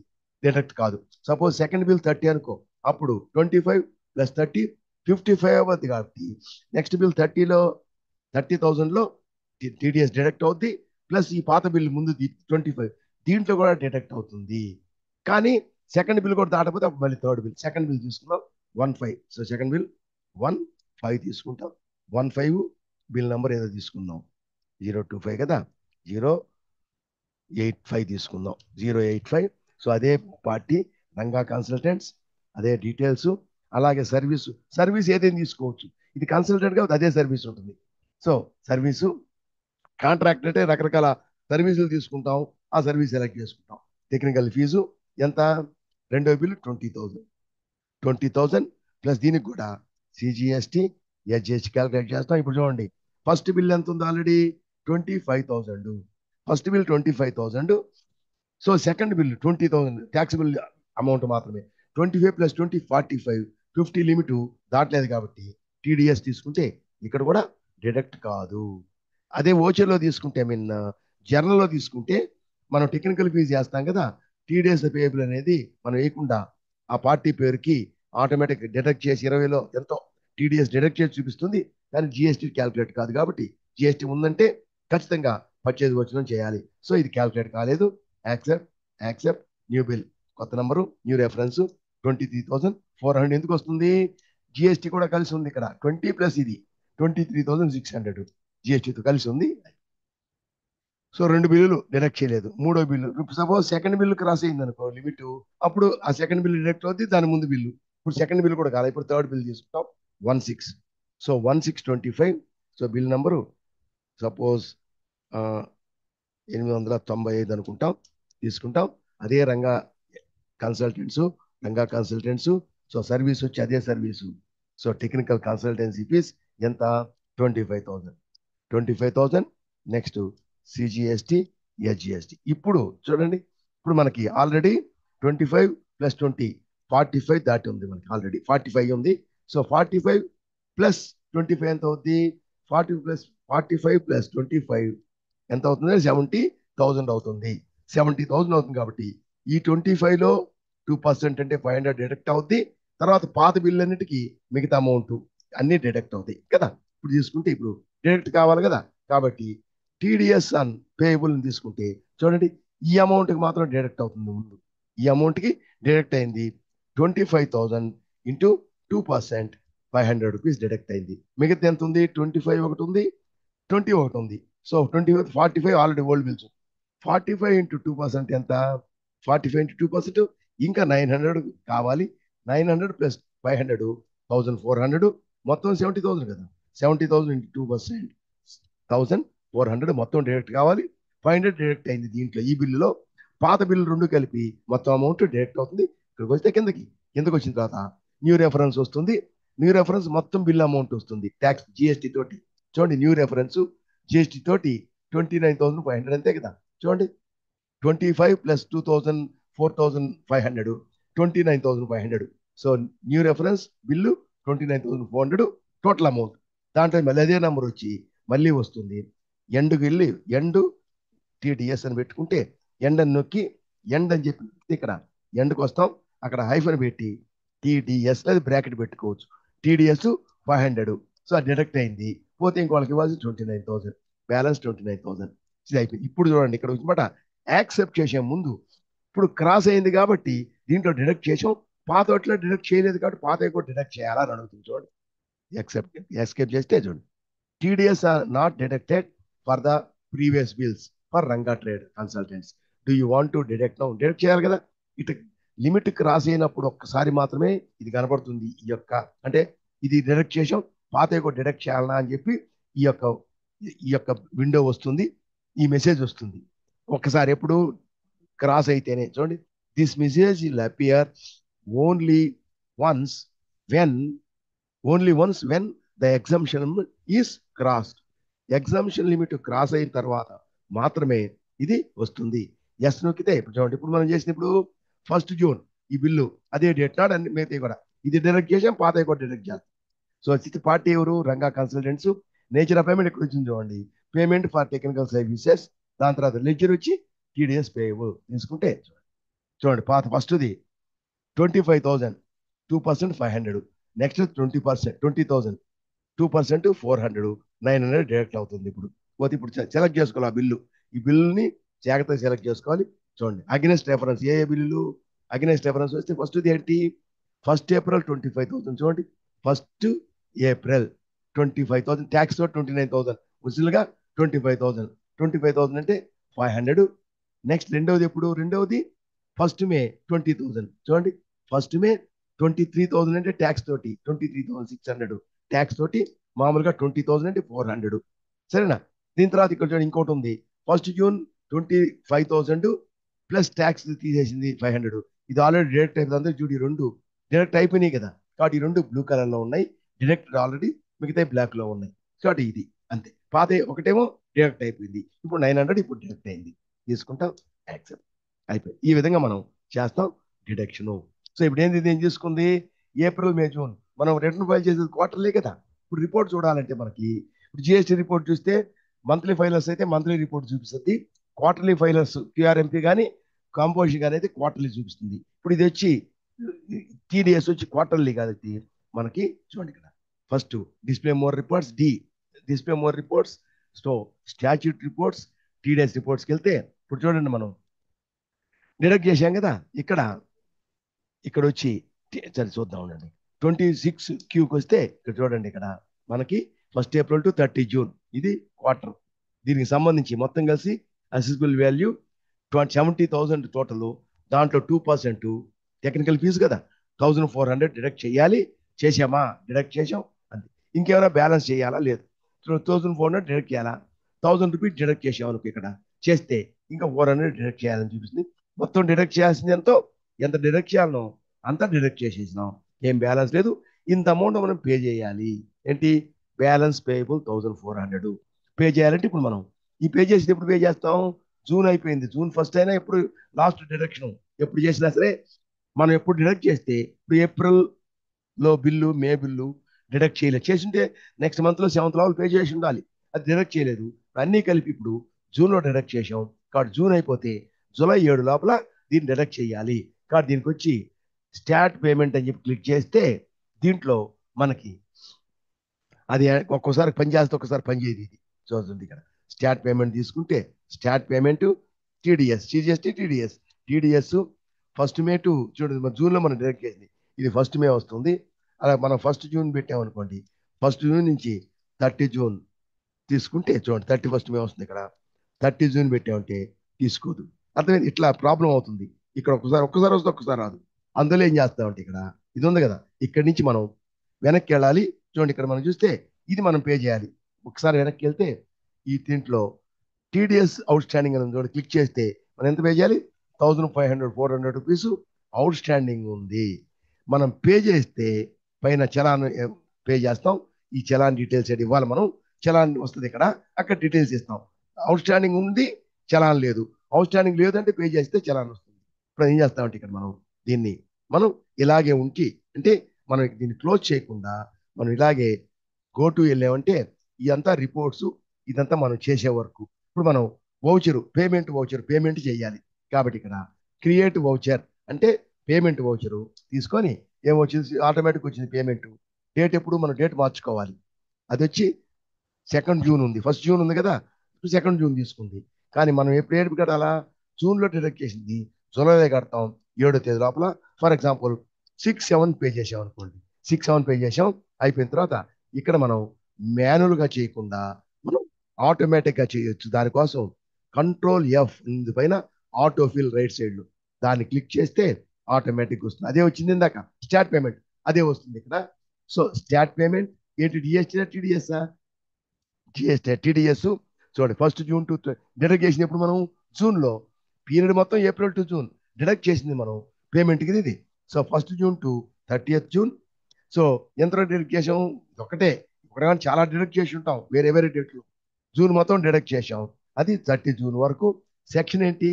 డిడక్ట్ కాదు. సపోజ్ సెకండ్ బిల్ 30 అనుకో, అప్పుడు 25 + 30 55 అవుద్ది. కాబట్టి నెక్స్ట్ బిల్ 30,000లో టీడీఎస్ డిడక్ట్ అవుద్ది. ప్లస్ ఈ పాత బిల్ ముందు 25 దీంట్లో కూడా డిడక్ట్ అవుతుంది. కానీ సెకండ్ బిల్ కూడా దాటకపోతే అప్పుడు మళ్ళీ థర్డ్ బిల్. సెకండ్ బిల్ తీసుకున్నాం 15. సో సెకండ్ బిల్ 15 తీసుకుంటాం. 15 బిల్ నెంబర్ ఏదో తీసుకుందాం, 025 కదా, 085 తీసుకుందాం. 085. సో అదే పార్టీ, రంగా కన్సల్టెంట్స్, అదే డీటెయిల్స్. అలాగే సర్వీస్ ఏదైనా తీసుకోవచ్చు. ఇది కన్సల్టెంట్ కాబట్టి అదే సర్వీస్ ఉంటుంది. సో సర్వీసు, కాంట్రాక్ట్ అంటే రకరకాల సర్వీసులు తీసుకుంటాం. ఆ సర్వీస్ సెలెక్ట్ చేసుకుంటాం. టెక్నికల్ ఫీజు ఎంత? రెండో బిల్లు 20,000 ప్లస్ దీనికి కూడా సిజిఎస్టీ, హెచ్జిఎస్టీ క్యాలిక్యులేట్ చేస్తాం. ఇప్పుడు చూడండి, ఫస్ట్ బిల్ ఎంత ఉంది? Already 25,000. First bill 25,000. So second bill 20,000 taxable amount మాత్రమే. 25 + 20 45. 50 లిమిట్ దాటలేదు కాబట్టి టీడీఎస్ తీసుకుంటే ఇక్కడ కూడా డిడక్ట్ కాదు. అదే ఓచర్లో తీసుకుంటే, జర్నల్లో తీసుకుంటే మనం టెక్నికల్ ఫీజు చేస్తాం కదా, టీడీఎస్ పేయబుల్ అనేది మనం వేయకుండా ఆ పార్టీ పేరుకి ఆటోమేటిక్ డిడక్ట్ చేసి 20లో ఎంతో టీడీఎస్ డిడక్ట్ చేసి చూపిస్తుంది. కానీ జిఎస్టీ క్యాల్కులేట్ కాదు. కాబట్టి జిఎస్టీ ఉందంటే ఖచ్చితంగా పర్చేజ్ వచ్చిన చేయాలి. సో ఇది క్యాల్కులేట్ కాలేదు. యాక్సెప్ట్, యాక్సెప్ట్ న్యూ బిల్, కొత్త నంబరు, న్యూ రెఫరెన్స్ 23,400 ఎందుకు వస్తుంది? జిఎస్టీ కూడా కలిసి ఉంది ఇక్కడ. 20 ప్లస్ ఇది 23,600 జిఎస్టీతో కలిసి ఉంది. సో రెండు బిల్లులు డిడక్ట్ చేయలేదు. మూడో bill suppose second bill cross అయింది అనుకో లిమిట్, అప్పుడు ఆ సెకండ్ బిల్లు డిడక్ట్ అవుతుంది. దాని ముందు బిల్లు. ఇప్పుడు సెకండ్ బిల్ కూడా కాదు. ఇప్పుడు థర్డ్ బిల్ తీసుకుంటాం 16. So 1625. So bill number suppose 895 అనుకుంటాం, తీసుకుంటాం. అదే రంగా కన్సల్టెంట్స్. సో సర్వీస్ వచ్చి అదే service. So technical consultancy fee ఎంత? 25,000. నెక్స్ట్ సిజిఎస్టీ, హెచ్జిఎస్టీ. ఇప్పుడు చూడండి, ఇప్పుడు మనకి ఆల్రెడీ 25 + 20 45 దాటి ఉంది. మనకి ఆల్రెడీ 45 ఉంది. సో 45 + 25 ఎంత అవుతుంది? 45 + 25 ఎంత అవుతుంది? 70,000 అవుతుంది. 70,000 అవుతుంది. కాబట్టి ఈ 25లో 2% అంటే 500 డిడక్ట్ అవుద్ది. తర్వాత పాత బిల్లు అన్నిటికీ మిగతా అమౌంట్ అన్ని డిడక్ట్ అవుతాయి కదా. ఇప్పుడు తీసుకుంటే ఇప్పుడు డిడక్ట్ కావాలి కదా. కాబట్టి టీడీఎస్ ఆన్ పేయబుల్ తీసుకుంటే చూడండి, ఈ అమౌంట్కి మాత్రం డిడక్ట్ అవుతుంది ముందు. ఈ అమౌంట్కి డిడక్ట్ అయింది 25,000 ఇంటూ 2% 500 రూపీస్ డిడక్ట్ అయింది. మిగతా ఎంత ఉంది? 25 ఒకటి ఉంది, 20 ఒకటి ఉంది. So 45 already old bills. 45 into 2% ఎంత? 45 ఇంటూ 2% ఇంకా 900 కావాలి. 900 + 500 1,400, మొత్తం 70,000 కదా. 70,000 ఇంటూ 2% 1,400 మొత్తం డైరెక్ట్ కావాలి. 500 డైరెక్ట్ అయింది దీంట్లో. ఈ బిల్లులో పాత బిల్లు రెండు కలిపి మొత్తం అమౌంట్ డైరెక్ట్ అవుతుంది. ఇక్కడికి వస్తే కిందకి వచ్చిన తర్వాత న్యూ రెఫరెన్స్ వస్తుంది. న్యూ రెఫరెన్స్ మొత్తం బిల్ అమౌంట్ వస్తుంది ట్యాక్స్ జిఎస్టీ తోటి. చూడండి, న్యూ రెఫరెన్స్ జిఎస్టీ తోటి 29,500 అంతే కదా. చూడండి, 25 + 2,000 4,500 29,500. So new reference bill 29,400 total amount. దాంట్లో మళ్ళీ అదే నెంబర్ వచ్చి మళ్ళీ వస్తుంది. ఎండ్కి వెళ్ళి ఎండ్ టీడీఎస్ అని పెట్టుకుంటే ఎండ్ అని నొక్కి ఎండ్ అని చెప్పి ఇక్కడ ఎండ్కి వస్తాం. అక్కడ హైఫన్ పెట్టి టీడీఎస్ అది బ్రాకెట్ పెట్టుకోవచ్చు. టీడీఎస్ 500. సో అది డిడక్ట్ అయింది. పోతే ఇంకోళ్ళకి ఇవ్వాల్సి 29,000, బ్యాలెన్స్ 29,000. ఇది అయిపోయింది. ఇప్పుడు చూడండి, ఇక్కడ వచ్చినమాట యాక్సెప్ట్ చేసే ముందు ఇప్పుడు క్రాస్ అయింది కాబట్టి దీంట్లో డిడక్ట్ చేసాం. పాత వాటిలో డిడక్ట్ చేయలేదు కాబట్టి పాత కూడా డిడక్ట్ చేయాలని అడుగుతుంది చూడండి. ఎస్కేప్ చేస్తే చూడండి, TDS are not deducted for the previous bills for Ranga trade consultants. Do you want to deduct now? Deduct చేయాలి కదా. ఇటు లిమిట్ క్రాస్ అయినప్పుడు ఒక్కసారి మాత్రమే ఇది కనబడుతుంది. ఈ యొక్క అంటే ఇది డిడక్ట్ చేసాం, పాత కూడా డిడక్ట్ చేయాలనా అని చెప్పి ఈ యొక్క ఈ యొక్క విండో వస్తుంది, ఈ మెసేజ్ వస్తుంది. ఒక్కసారి ఎప్పుడు క్రాస్ అయితేనే చూడండి, this message will appear only once when the exemption is crossed. Exemption limit cross అయిన తర్వాత మాత్రమే ఇది వస్తుంది. ఎస్ నొక్కితే ఇప్పుడు చూడండి, ఇప్పుడు మనం చేసినప్పుడు 1 జూన్ ఈ బిల్లు అదే డేట్ నాడు అన్ని మిగతాయి కూడా ఇది డిడక్ట్ చేసాం, పాత కూడా డిడక్ట్ చేస్తాం. సో సిక్స్త్ పార్టీ ఎవరు? Ranga consultants. Nature of payment ఎక్కడ వచ్చింది చూడండి, పేమెంట్ ఫర్ టెక్నికల్ సర్వీసెస్. దాని తర్వాత లెడ్జర్ వచ్చి టీడీఎస్ పేయబుల్ తీసుకుంటే చూడండి, పాత ఫస్ట్ది 25,000 2% 500, నెక్స్ట్ 20% 20,000 2% 400 900 డైరెక్ట్ అవుతుంది. ఇప్పుడు సెలెక్ట్ చేసుకోవాలి ఆ బిల్లు. ఈ బిల్లుని జాగ్రత్తగా సెలెక్ట్ చేసుకోవాలి. చూడండి, అగెనెస్ట్ రెఫరెన్స్ ఏ బిల్లు అగెనెస్ట్ రెఫరెన్స్ వస్తే ఫస్ట్ ఏంటి? 1 ఏప్రిల్ 25,000 చూడండి, 1 ఏప్రిల్ 25,000 ట్యాక్స్ 29,000 ఉసిలుగా 25,000 అంటే 500. నెక్స్ట్ రెండవది ఎప్పుడు? రెండవది 1 మే 20,000 చూడండి, 1 మే 23,000 అంటే ట్యాక్స్ తోటి 23,600 ట్యాక్స్ తోటి, మామూలుగా 20,000 అంటే 400. సరేనా? దీని తర్వాత ఇక్కడ చూడండి ఇంకోటి ఉంది, 1 జూన్ 25,000 ప్లస్ ట్యాక్స్ తీసేసింది 500. ఇది ఆల్రెడీ డైరెక్ట్ అయిపోతుంది. చూడు, ఈ రెండు డైరెక్ట్ అయిపోయినాయి కదా, కాబట్టి ఈ రెండు బ్లూ కలర్ లో ఉన్నాయి, డైరెక్ట్ ఆల్రెడీ, మిగతా బ్లాక్ లో ఉన్నాయి. కాబట్టి ఇది అంతే. పాత ఒకటేమో డైరెక్ట్ అయిపోయింది, ఇప్పుడు 900 ఇప్పుడు డైరెక్ట్ అయింది, తీసుకుంటాం, యాక్సెప్ట్ అయిపోయింది. ఈ విధంగా మనం చేస్తాం డిడక్షన్. సో ఇప్పుడు ఏంది, ఏం చేసుకుంది? ఏప్రిల్ మే జూన్ మనం రిటర్న్ ఫైల్ చేసేది క్వార్టర్లీ కదా. ఇప్పుడు రిపోర్ట్ చూడాలంటే మనకి ఇప్పుడు జిఎస్టీ రిపోర్ట్ చూస్తే మంత్లీ ఫైలర్స్ అయితే మంత్లీ రిపోర్ట్ చూపిస్తుంది, క్వార్టర్లీ ఫైలర్స్ క్యూఆర్ఎంపీ కానీ కాంపోజిషన్ కానీ అయితే క్వార్టర్లీ చూపిస్తుంది. ఇప్పుడు ఇది వచ్చి టీడీఎస్ వచ్చి క్వార్టర్లీ కాబట్టి మనకి చూడండి ఇక్కడ first display more reports, display more reports, so statute reports, TDS రిపోర్ట్స్కి వెళ్తే ఇప్పుడు చూడండి, మనం డిడక్ట్ చేశాం కదా, ఇక్కడ వచ్చి సరే చూద్దాం ఉండండి. 26 క్యూకి వస్తే ఇక్కడ చూడండి, ఇక్కడ మనకి 1 ఏప్రిల్ టు 30 జూన్ ఇది క్వార్టర్. దీనికి సంబంధించి మొత్తం కలిసి అసెసిబుల్ వాల్యూ 70,000 టోటల్. దాంట్లో 2% టెక్నికల్ ఫీజు కదా, 1,400 డిడక్ట్ చేయాలి. చేసామా? డిడక్ట్ చేసాం అంతే. ఇంకేమైనా బ్యాలెన్స్ చేయాలా? లేదు. 2,400 డిడక్ట్ చేయాలా? 1,000 రూపీస్ డిడక్ట్ చేసాం అనుకో, ఇక్కడ చేస్తే ఇంకా 400 డిడక్ట్ చేయాలని చూపిస్తుంది. మొత్తం డిడక్ట్ చేయాల్సింది ఎంత డిడక్ట్ చేయాలనో అంతా డిడక్ట్ చేసేసినాం, ఏం బ్యాలెన్స్ లేదు. ఇంత అమౌంట్ మనం పే చేయాలి. ఏంటి? బ్యాలెన్స్ పేయబుల్ 1,400 పే చేయాలంటే ఇప్పుడు మనం ఈ పే చేసి ఎప్పుడు పే చేస్తాం? జూన్ అయిపోయింది, జూన్ 1 అయినా ఎప్పుడు లాస్ట్ డిడక్షన్ ఎప్పుడు చేసినా సరే మనం ఎప్పుడు డిడక్ట్ చేస్తే ఇప్పుడు ఏప్రిల్లో బిల్లు, మే బిల్లు డిడక్ట్ చేయలేదు. చేసింటే నెక్స్ట్ మంత్లో 7th లోపల పే చేసి ఉండాలి, అది డిడక్ట్ చేయలేదు. అన్నీ కలిపి ఇప్పుడు జూన్లో డిడక్ట్ చేసాం కాబట్టి జూన్ అయిపోతే జూలై 7 లోపల దీన్ని డిడక్ట్ చేయాలి. కాబట్టి దీనికి వచ్చి స్టార్ట్ పేమెంట్ అని చెప్పి క్లిక్ చేస్తే దీంట్లో మనకి అది ఒక్కోసారి పని చేస్తే ఒక్కసారి పని చేయదు. ఇది చూడండి, ఇక్కడ స్టార్ట్ పేమెంట్ తీసుకుంటే start payment TDS TDS 1 May to చూడండి, జూన్లో మనం డైరెక్ట్ చేసింది ఇది 1 మే వస్తుంది. అలా మనం 1 జూన్ పెట్టామనుకోండి, 1 జూన్ నుంచి 30 జూన్ తీసుకుంటే చూడండి 31 మే వస్తుంది. ఇక్కడ 30 జూన్ పెట్టామంటే తీసుకోదు. అర్థమైంది? ఇట్లా ప్రాబ్లం అవుతుంది. ఇక్కడ ఒక్కసారి వస్తే ఒక్కసారి రాదు. అందులో ఏం చేస్తామంటే ఇక్కడ ఇది ఉంది కదా, ఇక్కడి నుంచి మనం వెనక్కి వెళ్ళాలి. చూడండి, ఇక్కడ మనం చూస్తే ఇది మనం పే చేయాలి. ఒకసారి వెనక్కి వెళ్తే ఈ దీంట్లో టీడీఎస్ అవుట్ స్టాండింగ్ అని చూడండి, క్లిక్ చేస్తే మనం ఎంత పే చేయాలి? 1,500 రూపీస్ అవుట్ స్టాండింగ్ ఉంది. మనం పే చేస్తే పైన చలాన్ పే చేస్తాం. ఈ చలాన్ డీటెయిల్స్ ఏంటి ఇవ్వాలి, మనం చలాన్ వస్తుంది ఇక్కడ, అక్కడ డీటెయిల్స్ ఇస్తాం. అవుట్ స్టాండింగ్ ఉంది, చలాన్ లేదు. అవుట్ స్టాండింగ్ లేదంటే పే చేస్తే చలాన్ వస్తుంది. ఇప్పుడు ఏం చేస్తామంటే ఇక్కడ దీన్ని మనం ఇలాగే ఉంచి, అంటే మనం దీన్ని క్లోజ్ చేయకుండా మనం ఇలాగే గోటు వెళ్ళామంటే ఇదంతా రిపోర్ట్స్, ఇదంతా మనం చేసే వరకు ఇప్పుడు మనం పేమెంట్ చేయాలి. కాబట్టి ఇక్కడ క్రియేట్ వౌచర్ అంటే పేమెంట్ వౌచరు తీసుకొని ఏమొచ్చింది, ఆటోమేటిక్ వచ్చింది పేమెంట్. డేట్ ఎప్పుడు మనం డేట్ మార్చుకోవాలి. అది వచ్చి 2 జూన్ ఉంది, 1 జూన్ ఉంది కదా, 2 జూన్ తీసుకుంది. కానీ మనం ఎప్పుడు ఏడు కట్టాలా? జూన్లో డిడక్ట్ చేసింది, జూలైలో కడతాం 7వ తేదీ లోపల. ఫర్ ఎగ్జాంపుల్ 6-7 పే చేసాం అనుకోండి, 6-7 పే చేసాం. అయిపోయిన తర్వాత ఇక్కడ మనం మాన్యువల్గా చేయకుండా మనం ఆటోమేటిక్గా చేయొచ్చు. దానికోసం Ctrl+F ఉంది పైన, ఆటోఫిల్ రైట్ సైడ్ లో, దాన్ని క్లిక్ చేస్తే ఆటోమేటిక్ వస్తుంది. అదే వచ్చింది ఇందాక స్టార్ట్ పేమెంట్, అదే వస్తుంది ఇక్కడ. సో స్టార్ట్ పేమెంట్ ఏంటి, డిఎస్టీ టీడీఎస్, టీడీఎస్. చూడండి, 1 జూన్ టు డిడక్ట్ చేసింది ఎప్పుడు మనం, జూన్ లో. పీరియడ్ మొత్తం ఏప్రిల్ టు జూన్, డిడక్ట్ చేసింది మనం పేమెంట్ కి ఇది. So 1 June to 30th June. So ఎంత డిడక్ట్ చేసాం, ఒకటే, ఇప్పుడు చాలా డిడక్ట్ చేసి ఉంటాం వేరే వేరే డేట్లు. జూన్ మొత్తం డిడక్ట్ చేసాం, అది 30 జూన్ వరకు. సెక్షన్ ఏంటి,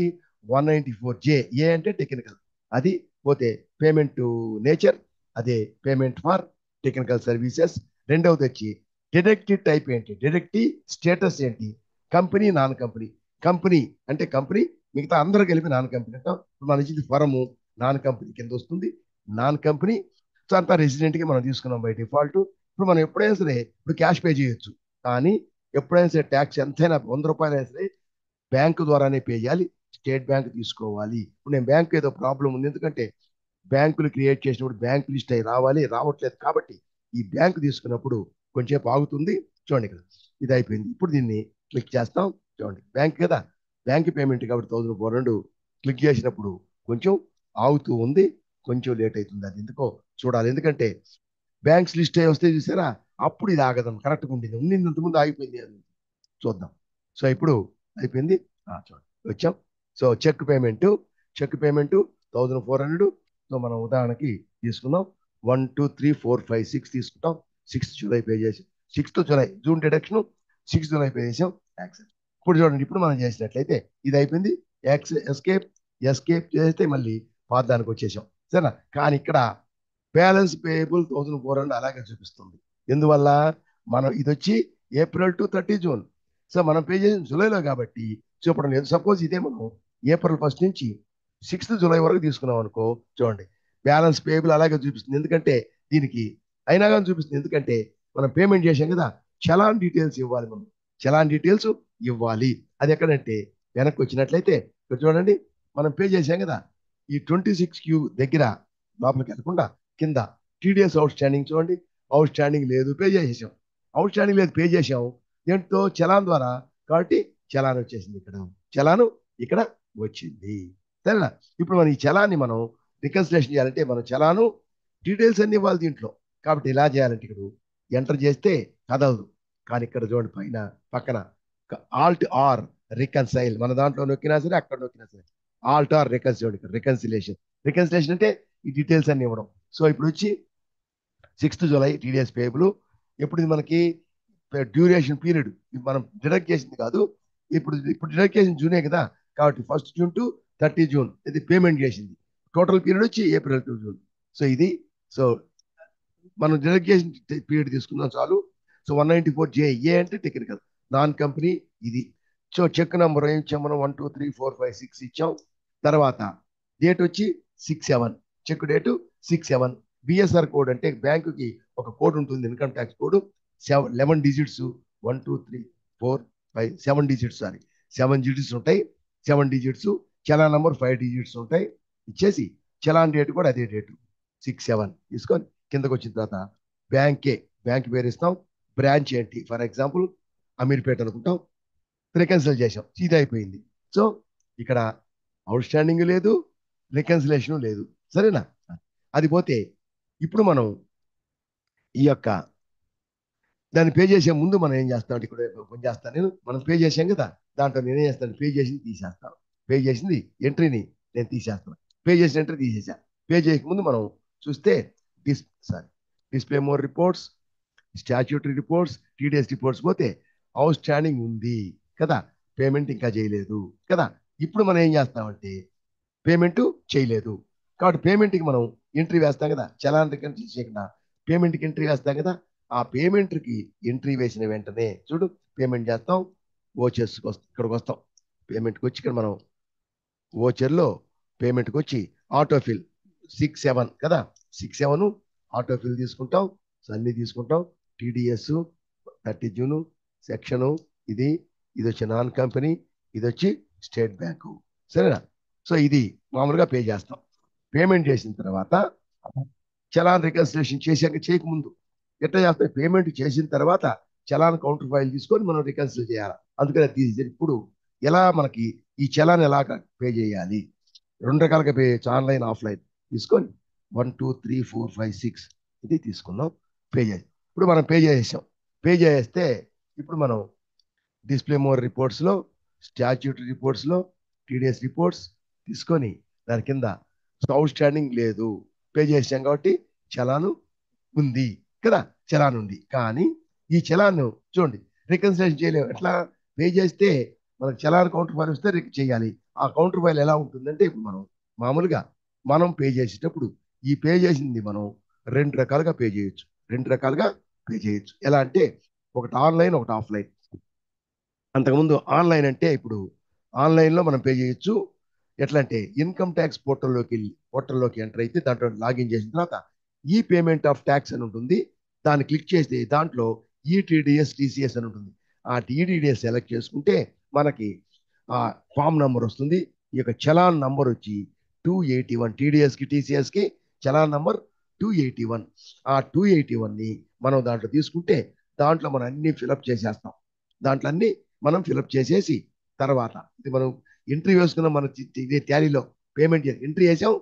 194J, ఏ అంటే టెక్నికల్, అది పోతే పేమెంట్ నేచర్, అదే పేమెంట్ ఫర్ టెక్నికల్ సర్వీసెస్. రెండవది వచ్చి డిడక్టివ్ టైప్ ఏంటి, డిడక్టివ్ స్టేటస్ ఏంటి, కంపెనీ నాన్ కంపెనీ. కంపెనీ అంటే కంపెనీ, మిగతా అందరూ కలిపి నాన్ కంపెనీ అంటాం. ఇప్పుడు మన ఇచ్చింది ఫరము, నాన్ కంపెనీ కింద వస్తుంది, నాన్ కంపెనీ. సో అంతా రెసిడెంట్ కి మనం తీసుకున్నాం బై డిఫాల్ట్. ఇప్పుడు మనం ఎప్పుడైనా సరే ఇప్పుడు క్యాష్ పే చేయొచ్చు, కానీ ఎప్పుడైనా సరే ట్యాక్స్ ఎంతైనా 100 రూపాయలు అయినా సరే బ్యాంకు ద్వారానే పే చేయాలి, స్టేట్ బ్యాంక్ తీసుకోవాలి. ఇప్పుడు నేను బ్యాంక్ ఏదో ప్రాబ్లం ఉంది, ఎందుకంటే బ్యాంకులు క్రియేట్ చేసినప్పుడు బ్యాంక్ లిస్ట్ అయి రావాలి, రావట్లేదు కాబట్టి ఈ బ్యాంక్ తీసుకున్నప్పుడు కొంచెంసేపు ఆగుతుంది. చూడండి ఇక్కడ ఇది అయిపోయింది. ఇప్పుడు దీన్ని క్లిక్ చేస్తాం, చూడండి బ్యాంక్ కదా, బ్యాంక్ పేమెంట్ కాబట్టి 1402 క్లిక్ చేసినప్పుడు కొంచెం ఆగుతూ ఉంది, కొంచెం లేట్ అవుతుంది. అది ఎందుకో చూడాలి, ఎందుకంటే బ్యాంక్స్ లిస్ట్ అయి వస్తే చూసారా, అప్పుడు ఇది ఆగదాం, కరెక్ట్గా ఉండింది, ఉండింది ఇంతకుముందు ఆగిపోయింది అది. చూద్దాం. సో ఇప్పుడు అయిపోయింది. చూడండి వచ్చాం. So check payment 1400. సో మనం ఉదాహరణకి తీసుకుందాం, 1 2 3 4 5 6 తీసుకుంటాం. 6 జూలై పే చేసాం, 6th July, June deduction, 6th July pay చేసాం, యాక్సెప్ట్. ఇప్పుడు చూడండి, ఇప్పుడు మనం చేసినట్లయితే ఇది అయిపోయింది. ఎస్కేప్, ఎస్కేప్ చేస్తే మళ్ళీ పాదానికి వచ్చేసాం, సరేనా. కానీ ఇక్కడ బ్యాలెన్స్ పేయబుల్ 1400 అలాగే చూపిస్తుంది. ఎందువల్ల, మనం ఇది వచ్చి ఏప్రిల్ టు 30 జూన్, సో మనం పే చేసిన జూలైలో కాబట్టి చూపడం లేదు. సపోజ్ ఇదే మనం ఏప్రిల్ 1 నుంచి 6th జూలై వరకు తీసుకున్నాం అనుకో, చూడండి బ్యాలెన్స్ పేయబుల్ అలాగే చూపిస్తుంది, ఎందుకంటే దీనికి అయినా కానీ చూపిస్తుంది, ఎందుకంటే మనం పేమెంట్ చేసాం కదా. చలాన్ డీటెయిల్స్ ఇవ్వాలి, మనం చలాన్ డీటెయిల్స్ ఇవ్వాలి. అది ఎక్కడంటే వెనక్కి వచ్చినట్లయితే ఇక్కడ చూడండి, మనం పే చేసాం కదా, ఈ 26Q దగ్గర లోపలికి వెళ్ళకుండా కింద టీడీఎస్ అవుట్ స్టాండింగ్ చూడండి, అవుట్ స్టాండింగ్ లేదు, పే చేసేసాం. అవుట్ స్టాండింగ్ లేదు, పే చేసాం దేంతో, చలాన్ ద్వారా, కాబట్టి చలాన్ వచ్చేసింది ఇక్కడ, చలాను ఇక్కడ వచ్చింది, సరేనా. ఇప్పుడు మనం ఈ చలాన్ని మనం రికన్సిలేషన్ చేయాలంటే మనం చలాను డీటెయిల్స్ అన్ని ఇవ్వాలి దీంట్లో. కాబట్టి ఇలా చేయాలంటే ఇక్కడ ఎంటర్ చేస్తే కదలదు, కానీ ఇక్కడ చూడండి పైన పక్కన Alt+R రికన్సైల్, మన దాంట్లో నొక్కినా సరే అక్కడ నొక్కినా సరే Alt+R రికన్సైల్, ఇక్కడ రికన్సిలేషన్. రికన్సిలేషన్ అంటే ఈ డీటెయిల్స్ అన్ని ఇవ్వడం. సో ఇప్పుడు వచ్చి 6th జూలై టీడీఎస్ పేబుల్. ఇప్పుడు ఇది మనకి డ్యూరేషన్ పీరియడ్, మనం డిడక్ట్ చేసింది కాదు, ఇప్పుడు డిడక్ట్ చేసిన జూనే కదా, కాబట్టి 1 జూన్ టు 30 జూన్ ఇది పేమెంట్ చేసింది. టోటల్ పీరియడ్ వచ్చి ఏప్రిల్ టు జూన్. సో ఇది, సో మనం డిడక్ట్ చేసిన పీరియడ్ తీసుకుందాం చాలు. సో 194J, ఏ అంటే టెక్నికల్, నాన్ కంపెనీ ఇది. సో చెక్ నెంబర్ ఏం ఇచ్చాం మనం, 1 2 3 4 5 6 ఇచ్చాం. తర్వాత డేట్ వచ్చి 6/7, చెక్ డేటు 6/7. బిఎస్ఆర్ కోడ్ అంటే బ్యాంకుకి ఒక కోడ్ ఉంటుంది, income tax code, 11 digits, 1 2 3 4 5 7 digits, sorry 7 digits ఉంటాయి, 7 డిజిట్స్. చలాన్ నంబర్ 5 డిజిట్స్ ఉంటాయి. ఇచ్చేసి చలాన్ డేట్ కూడా అదే డేటు 6/7 తీసుకొని కిందకు వచ్చిన తర్వాత బ్యాంక్ పేరు ఇస్తాం. బ్రాంచ్ ఏంటి, ఫర్ ఎగ్జాంపుల్ అమీర్పేట అనుకుంటాం. రికన్సిల్ చేసాం, ఇది అయిపోయింది. సో ఇక్కడ అవుట్ స్టాండింగ్ లేదు, రికన్సిలేషన్ లేదు, సరేనా. అది పోతే ఇప్పుడు మనం ఈ యొక్క దాన్ని పే చేసే ముందు మనం ఏం చేస్తాం అంటే, ఇక్కడ పని చేస్తాను నేను, మనం పే చేసాం కదా, దాంట్లో నేనేం చేస్తాను, పే చేసింది తీసేస్తాను, పే చేసింది ఎంట్రీని నేను తీసేస్తాను, పే చేసిన ఎంట్రీ తీసేసా. పే చేయక ముందు మనం చూస్తే display more reports, statutory reports, TDS reports పోతే అవుట్ స్టాండింగ్ ఉంది కదా, పేమెంట్ ఇంకా చేయలేదు కదా. ఇప్పుడు మనం ఏం చేస్తామంటే పేమెంట్ చేయలేదు కాబట్టి పేమెంట్కి మనం ఎంట్రీ వేస్తాం కదా, చలాన్ రికన్ చేయకుండా పేమెంట్కి ఎంట్రీ వేస్తాం కదా. ఆ పేమెంట్కి ఎంట్రీ వేసిన వెంటనే చూడు పేమెంట్ చేస్తాం. ఓచర్స్కి వస్తాం, ఇక్కడికి వస్తాం, పేమెంట్కి వచ్చి ఇక్కడ మనం ఓచర్లో పేమెంట్కి వచ్చి ఆటోఫిల్ 6/7 కదా, 6/7 ఆటోఫిల్ తీసుకుంటాం. సో అన్ని తీసుకుంటాం, టీడీఎస్ 30 జూన్ సెక్షను, ఇది ఇది వచ్చి నాన్ కంపెనీ, ఇది వచ్చి స్టేట్ బ్యాంకు, సరేనా. సో ఇది మామూలుగా పే చేస్తాం. పేమెంట్ చేసిన తర్వాత చలాన్ రికన్సిలేషన్ చేశాక చేయకముందు ఎట్లా చేస్తాం, పేమెంట్ చేసిన తర్వాత చలాన్ కౌంటర్ ఫైల్ తీసుకొని మనం రికన్సిల్ చేయాలి. అందుకని తీసి ఇప్పుడు ఎలా మనకి ఈ చలాన్ ఎలాగ పే చేయాలి, రెండు రకాలుగా పే చేయొచ్చు, ఆన్లైన్ ఆఫ్లైన్. తీసుకొని 1 2 3 4 5 6 ఇది తీసుకున్నాం, పే చేసి ఇప్పుడు మనం పే చేసాం. పే చేస్తే ఇప్పుడు మనం డిస్ప్లే మోర్ రిపోర్ట్స్లో, స్టాచ్యూటరీ రిపోర్ట్స్లో, టీడీఎస్ రిపోర్ట్స్ తీసుకొని దాని కింద అవుట్ స్టాండింగ్ లేదు, పే చేసాం కాబట్టి చలాను ఉంది కదా, చలాన్ ఉంది. కానీ ఈ చలాన్ చూడండి రికన్సిలేషన్ చేయలేము. ఎట్లా, పే చేస్తే మనకు చలాన్ కౌంటర్ ఫైల్ వస్తే చేయాలి. ఆ కౌంటర్ ఫైల్ ఎలా ఉంటుందంటే ఇప్పుడు మనం మామూలుగా మనం పే చేసేటప్పుడు ఈ పే చేసింది మనం రెండు రకాలుగా పే చేయొచ్చు. రెండు రకాలుగా పే చేయొచ్చు. ఎలా అంటే ఒకటి ఆన్లైన్, ఒకటి ఆఫ్లైన్. అంతకుముందు ఆన్లైన్ అంటే ఇప్పుడు ఆన్లైన్లో మనం పే చేయొచ్చు. ఎట్లా అంటే ఇన్కమ్ ట్యాక్స్ పోర్టల్లోకి ఎంటర్ అయితే దాంట్లో లాగిన్ చేసిన తర్వాత ఈ పేమెంట్ ఆఫ్ ట్యాక్స్ అని ఉంటుంది. దాన్ని క్లిక్ చేస్తే దాంట్లో ఈటీడీఎస్ టీసీఎస్ అని ఉంటుంది. ఆ టీడీడీఎస్ సెలెక్ట్ చేసుకుంటే మనకి ఆ ఫామ్ నంబర్ వస్తుంది. ఈ యొక్క చలాన్ నంబర్ వచ్చి 281, టీడీఎస్కి టీసీఎస్కి చలాన్ నంబర్ 281. ఆ 281ని మనం దాంట్లో తీసుకుంటే దాంట్లో మనం అన్ని ఫిలప్ చేసేస్తాం. దాంట్లో అన్ని మనం ఫిలప్ చేసేసి తర్వాత ఇది మనం ఎంట్రీ వేసుకున్నాం, మన ఇదే టాలీలో పేమెంట్ ఎంట్రీ చేసాం,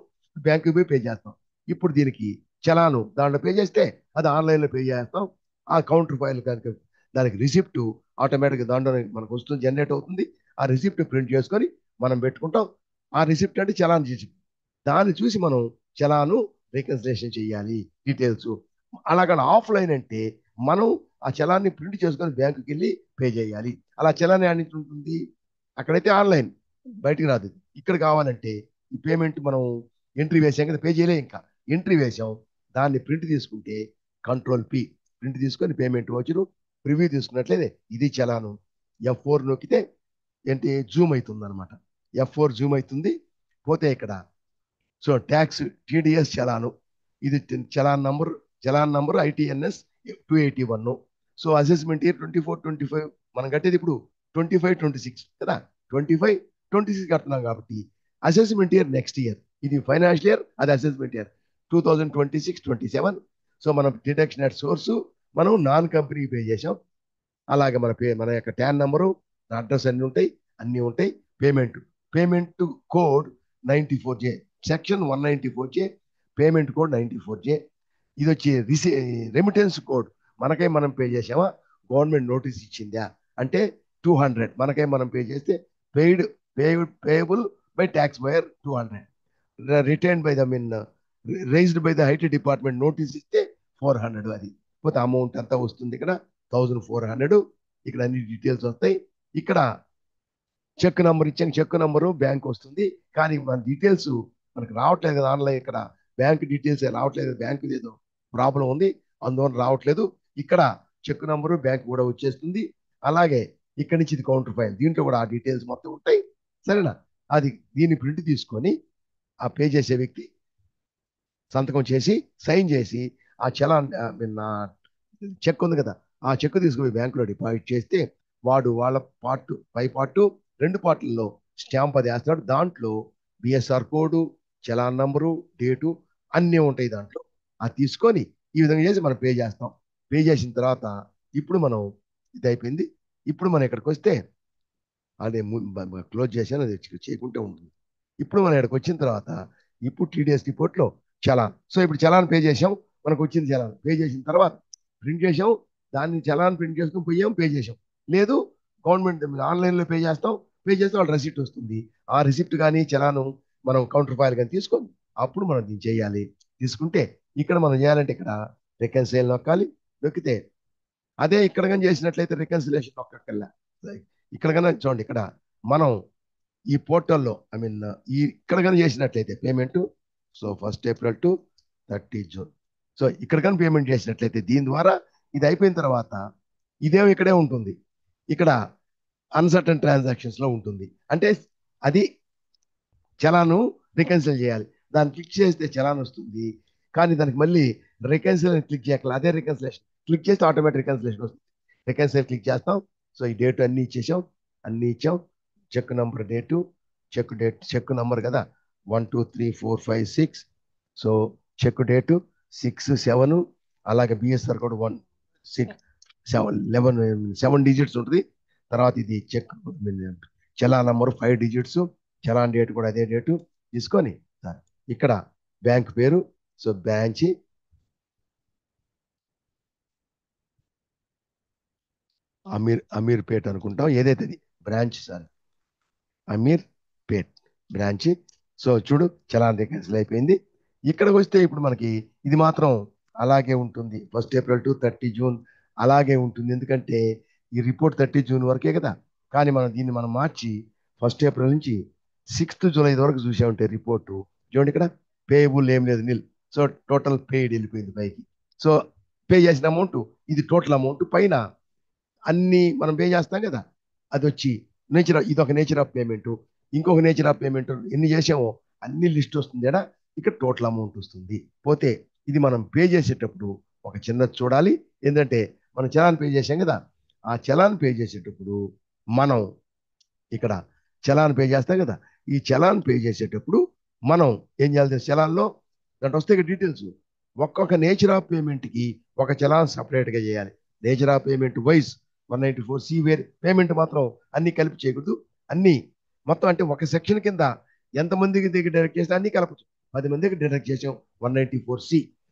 బ్యాంకుకి పోయి పే చేస్తాం. ఇప్పుడు దీనికి చలాను దాంట్లో పే చేస్తే అది ఆన్లైన్లో పే చేస్తాం. ఆ కౌంటర్ ఫైల్ కనుక దానికి రిసిప్ట్ ఆటోమేటిక్గా దాంట్లో మనకు వస్తుంది, జనరేట్ అవుతుంది. ఆ రిసిప్ట్ ప్రింట్ చేసుకొని మనం పెట్టుకుంటాం. ఆ రిసిప్ట్ అంటే చలాన్ రిసిప్ట్. దాన్ని చూసి మనం చలాను రికన్సిలేషన్ చేయాలి, డీటెయిల్స్. అలాగే ఆఫ్లైన్ అంటే మనం ఆ చలాన్ని ప్రింట్ చేసుకొని బ్యాంకుకి వెళ్ళి పే చేయాలి. అలా చలాన్ యాడ్ నుంచి ఉంటుంది, అక్కడైతే ఆన్లైన్ బయటికి రాదు. ఇక్కడ కావాలంటే ఈ పేమెంట్ మనం ఎంట్రీ వేసాం కదా, పే చేయలే ఇంకా, ఎంట్రీ వేసాం, దాన్ని ప్రింట్ తీసుకుంటే కంట్రోల్ P ప్రింట్ తీసుకొని పేమెంట్ వచ్చి ప్రివ్యూ తీసుకున్నట్లయితే ఇది చలాను. F4 నొక్కితే ఏంటి జూమ్ అవుతుంది అనమాట. F4 జూమ్ అవుతుంది. పోతే ఇక్కడ సో ట్యాక్స్ టీడీఎస్ చలాను, ఇది challan number ITNS 281. So assessment year 24-25 మనం కట్టేది ఇప్పుడు 25-26 కదా, 25-26 కడుతున్నాం కాబట్టి అసెస్మెంట్ ఇయర్ నెక్స్ట్ ఇయర్, ఇది ఫైనాన్షియల్ ఇయర్, అది అసెస్మెంట్ ఇయర్ 2026-27. సో మనం డిడక్షన్ అట్ సోర్స్ మనం నాన్ కంపెనీ పే చేసాం. అలాగే మన యొక్క ట్యాన్ నంబరు, అడ్రస్ అన్ని ఉంటాయి. Payment code 94J, section 194J, payment code 94J. ఇది వచ్చి రెమిటెన్స్ కోడ్, మనం పే చేసామా, గవర్నమెంట్ నోటీస్ ఇచ్చిందా అంటే 200, మనం పే చేస్తే payable by tax buyer 200, retain by the raised by the IT department notice ఇస్తే 400. అది పోతే అమౌంట్ అంతా వస్తుంది ఇక్కడ 1400. ఇక్కడ అన్ని డీటెయిల్స్ వస్తాయి. ఇక్కడ చెక్ నంబర్ ఇచ్చాను, చెక్ నంబరు బ్యాంక్ వస్తుంది. కానీ మన డీటెయిల్స్ మనకు రావట్లేదు కదా, ఆన్లైన్ ఇక్కడ బ్యాంక్ డీటెయిల్స్ రావట్లేదు, బ్యాంక్ ఏదో ప్రాబ్లం ఉంది అందువల్ల రావట్లేదు. ఇక్కడ చెక్ నంబరు బ్యాంక్ కూడా వచ్చేస్తుంది. అలాగే ఇక్కడి నుంచి ఇది కౌంటర్ ఫైల్, దీంట్లో కూడా ఆ డీటెయిల్స్ మొత్తం ఉంటాయి. సరేనా, అది దీన్ని ప్రింట్ తీసుకొని ఆ పే చేసే వ్యక్తి సంతకం చేసి సైన్ చేసి ఆ చలాన్ చెక్ ఉంది కదా, ఆ చెక్ తీసుకుని బ్యాంకులో డిపాజిట్ చేస్తే వాడు వాళ్ళ పై పార్ట్ రెండు పార్ట్లలో స్టాంప్ అది వేస్తాడు. దాంట్లో BSR code, challan number, date అన్నీ ఉంటాయి దాంట్లో. అది తీసుకొని ఈ విధంగా చేసి మనం పే చేస్తాం. పే చేసిన తర్వాత ఇప్పుడు మనం ఇది అయిపోయింది. ఇప్పుడు మనం ఇక్కడికి వస్తే అదే క్లోజ్ చేశాను, అది చేయకుంటే ఉంటుంది. ఇప్పుడు మనం ఇక్కడికి వచ్చిన తర్వాత ఇప్పుడు టీడీఎస్ రిపోర్ట్లో చలాన్. సో ఇప్పుడు చలాన్ పే చేసాం, మనకు వచ్చింది చలాన్. పే చేసిన తర్వాత ప్రింట్ చేసాం, దాన్ని చలాన్ ప్రింట్ చేసుకుని పోయాం, పే చేసాం. లేదు గవర్నమెంట్ ఆన్లైన్లో పే చేస్తాం, పే చేస్తే వాళ్ళ రిసిప్ట్ వస్తుంది. ఆ రిసిప్ట్ కానీ చలాను మనం కౌంటర్ ఫైల్ కానీ తీసుకొని అప్పుడు మనం దీన్ని చేయాలి. తీసుకుంటే ఇక్కడ మనం చేయాలంటే ఇక్కడ రికన్సిల్ నొక్కాలి. నొక్కితే అదే ఇక్కడ కానీ చేసినట్లయితే రికన్సిలేషన్ నొక్కక్కర్లా. ఇక్కడ కన్నా చూడండి, ఇక్కడ మనం ఈ పోర్టల్లో ఈ ఇక్కడ కానీ చేసినట్లయితే payment, so 1 April to 30 June. So ఇక్కడ కానీ పేమెంట్ చేసినట్లయితే దీని ద్వారా ఇది అయిపోయిన తర్వాత ఇదేమో ఇక్కడే ఉంటుంది, ఇక్కడ అన్సర్టన్ ట్రాన్సాక్షన్స్ లో ఉంటుంది. అంటే అది చలాను రికన్సిల్ చేయాలి. దాన్ని క్లిక్ చేస్తే చలాన్ వస్తుంది, కానీ దానికి మళ్ళీ రికన్సిల్ క్లిక్ చేయగల, అదే రికన్సిలేషన్ క్లిక్ చేస్తే ఆటోమేటిక్ రికన్సిలేషన్ వస్తుంది. రికన్సిల్ క్లిక్ చేస్తాం. సో ఈ డేట్ అన్ని ఇచ్చేసాం, అన్ని ఇచ్చాం. Check number, date, check number కదా 1 2 3 4 5 6. సో చెక్ డేటు 6/7, అలాగే బిఎస్ఆర్ కోడ్ 7 డిజిట్స్ ఉంటుంది. తర్వాత ఇది check challan number 5 digits, challan date కూడా అదే డేటు తీసుకొని ఇక్కడ బ్యాంక్ పేరు, సో బ్రాంచ్ అమీర్పేట్ అనుకుంటాం, ఏదైతే అది branch sir Ameerpet branch. So చూడు చలాన్ క్యాన్సిల్ అయిపోయింది. ఇక్కడికి వస్తే ఇప్పుడు మనకి ఇది మాత్రం అలాగే ఉంటుంది, 1 ఏప్రిల్ టు 30 జూన్ అలాగే ఉంటుంది. ఎందుకంటే ఈ రిపోర్ట్ 30 జూన్ వరకే కదా, కానీ దీన్ని మనం మార్చి 1 ఏప్రిల్ నుంచి 6 జూలై వరకు చూసే ఉంటే రిపోర్టు చూడండి, ఇక్కడ పేయబుల్ ఏం లేదు, నిల్. సో టోటల్ పెయిడ్ వెళ్ళిపోయింది పైకి. సో పే చేసిన అమౌంట్ ఇది టోటల్ అమౌంట్, పైన అన్ని మనం పే చేస్తాం కదా, అది వచ్చి ఇది ఒక నేచర్ ఆఫ్ పేమెంట్, ఇంకొక నేచర్ ఆఫ్ పేమెంట్ ఎన్ని చేసామో అన్ని లిస్ట్ వస్తుంది కదా, ఇక్కడ టోటల్ అమౌంట్ వస్తుంది. పోతే ఇది మనం పే చేసేటప్పుడు ఒక చిన్నది చూడాలి. ఏంటంటే మనం చలాన్ పే చేసాం కదా, ఆ చలాన్ పే చేసేటప్పుడు మనం ఇక్కడ చలాన్ పే చేస్తాం కదా, ఈ చలాన్ పే చేసేటప్పుడు మనం ఏం చేయాలి, చలాన్లో దాంట్లో వస్తే డీటెయిల్స్, ఒక్కొక్క నేచర్ ఆఫ్ పేమెంట్కి ఒక చలాన్ సపరేట్గా చేయాలి. Nature of payment wise 194C where payment మాత్రం అన్ని కలిపి చేయకూడదు. అన్ని మొత్తం అంటే ఒక సెక్షన్ కింద ఎంతమందికి దగ్గర డైరెక్ట్ చేస్తే అన్ని కలపచ్చు. 10 మందికి డైరెక్ట్ చేసాం 194C,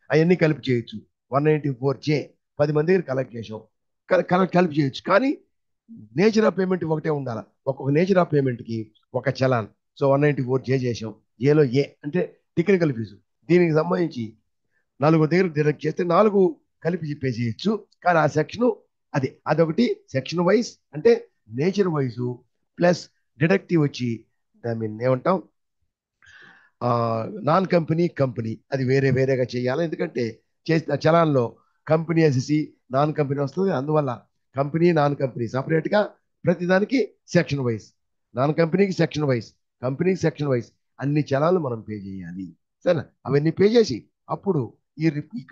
అవన్నీ కలిపి చేయొచ్చు. 194J 10 మంది దగ్గర కలెక్ట్ చేసాం, కలిపి చేయొచ్చు. కానీ నేచర్ ఆఫ్ పేమెంట్ ఒకటే ఉండాలి, ఒక్కొక్క నేచర్ ఆఫ్ పేమెంట్కి ఒక చలాన్. సో 194J చేసాం. ఏలో ఏ అంటే టెక్నికల్ ఫీజు, దీనికి సంబంధించి 4 దగ్గర డైరెక్ట్ చేస్తే 4 కలిపి పే చేయొచ్చు. కానీ ఆ సెక్షన్ అదొకటి సెక్షన్ వైజ్, అంటే నేచర్ వైజు ప్లస్ డిడక్టివ్ వచ్చి ఏమంటాం నాన్ కంపెనీ అది వేరే వేరేగా చేయాలి. ఎందుకంటే చేసిన చలాన్లో కంపెనీ వేసేసి నాన్ కంపెనీ వస్తుంది. అందువల్ల కంపెనీ నాన్ కంపెనీ సపరేట్గా ప్రతిదానికి సెక్షన్ వైజ్, నాన్ కంపెనీకి సెక్షన్ వైజ్, కంపెనీకి సెక్షన్ వైజ్ అన్ని చలాన్లు మనం పే చేయాలి. సరేనా? అవన్నీ పే చేసి అప్పుడు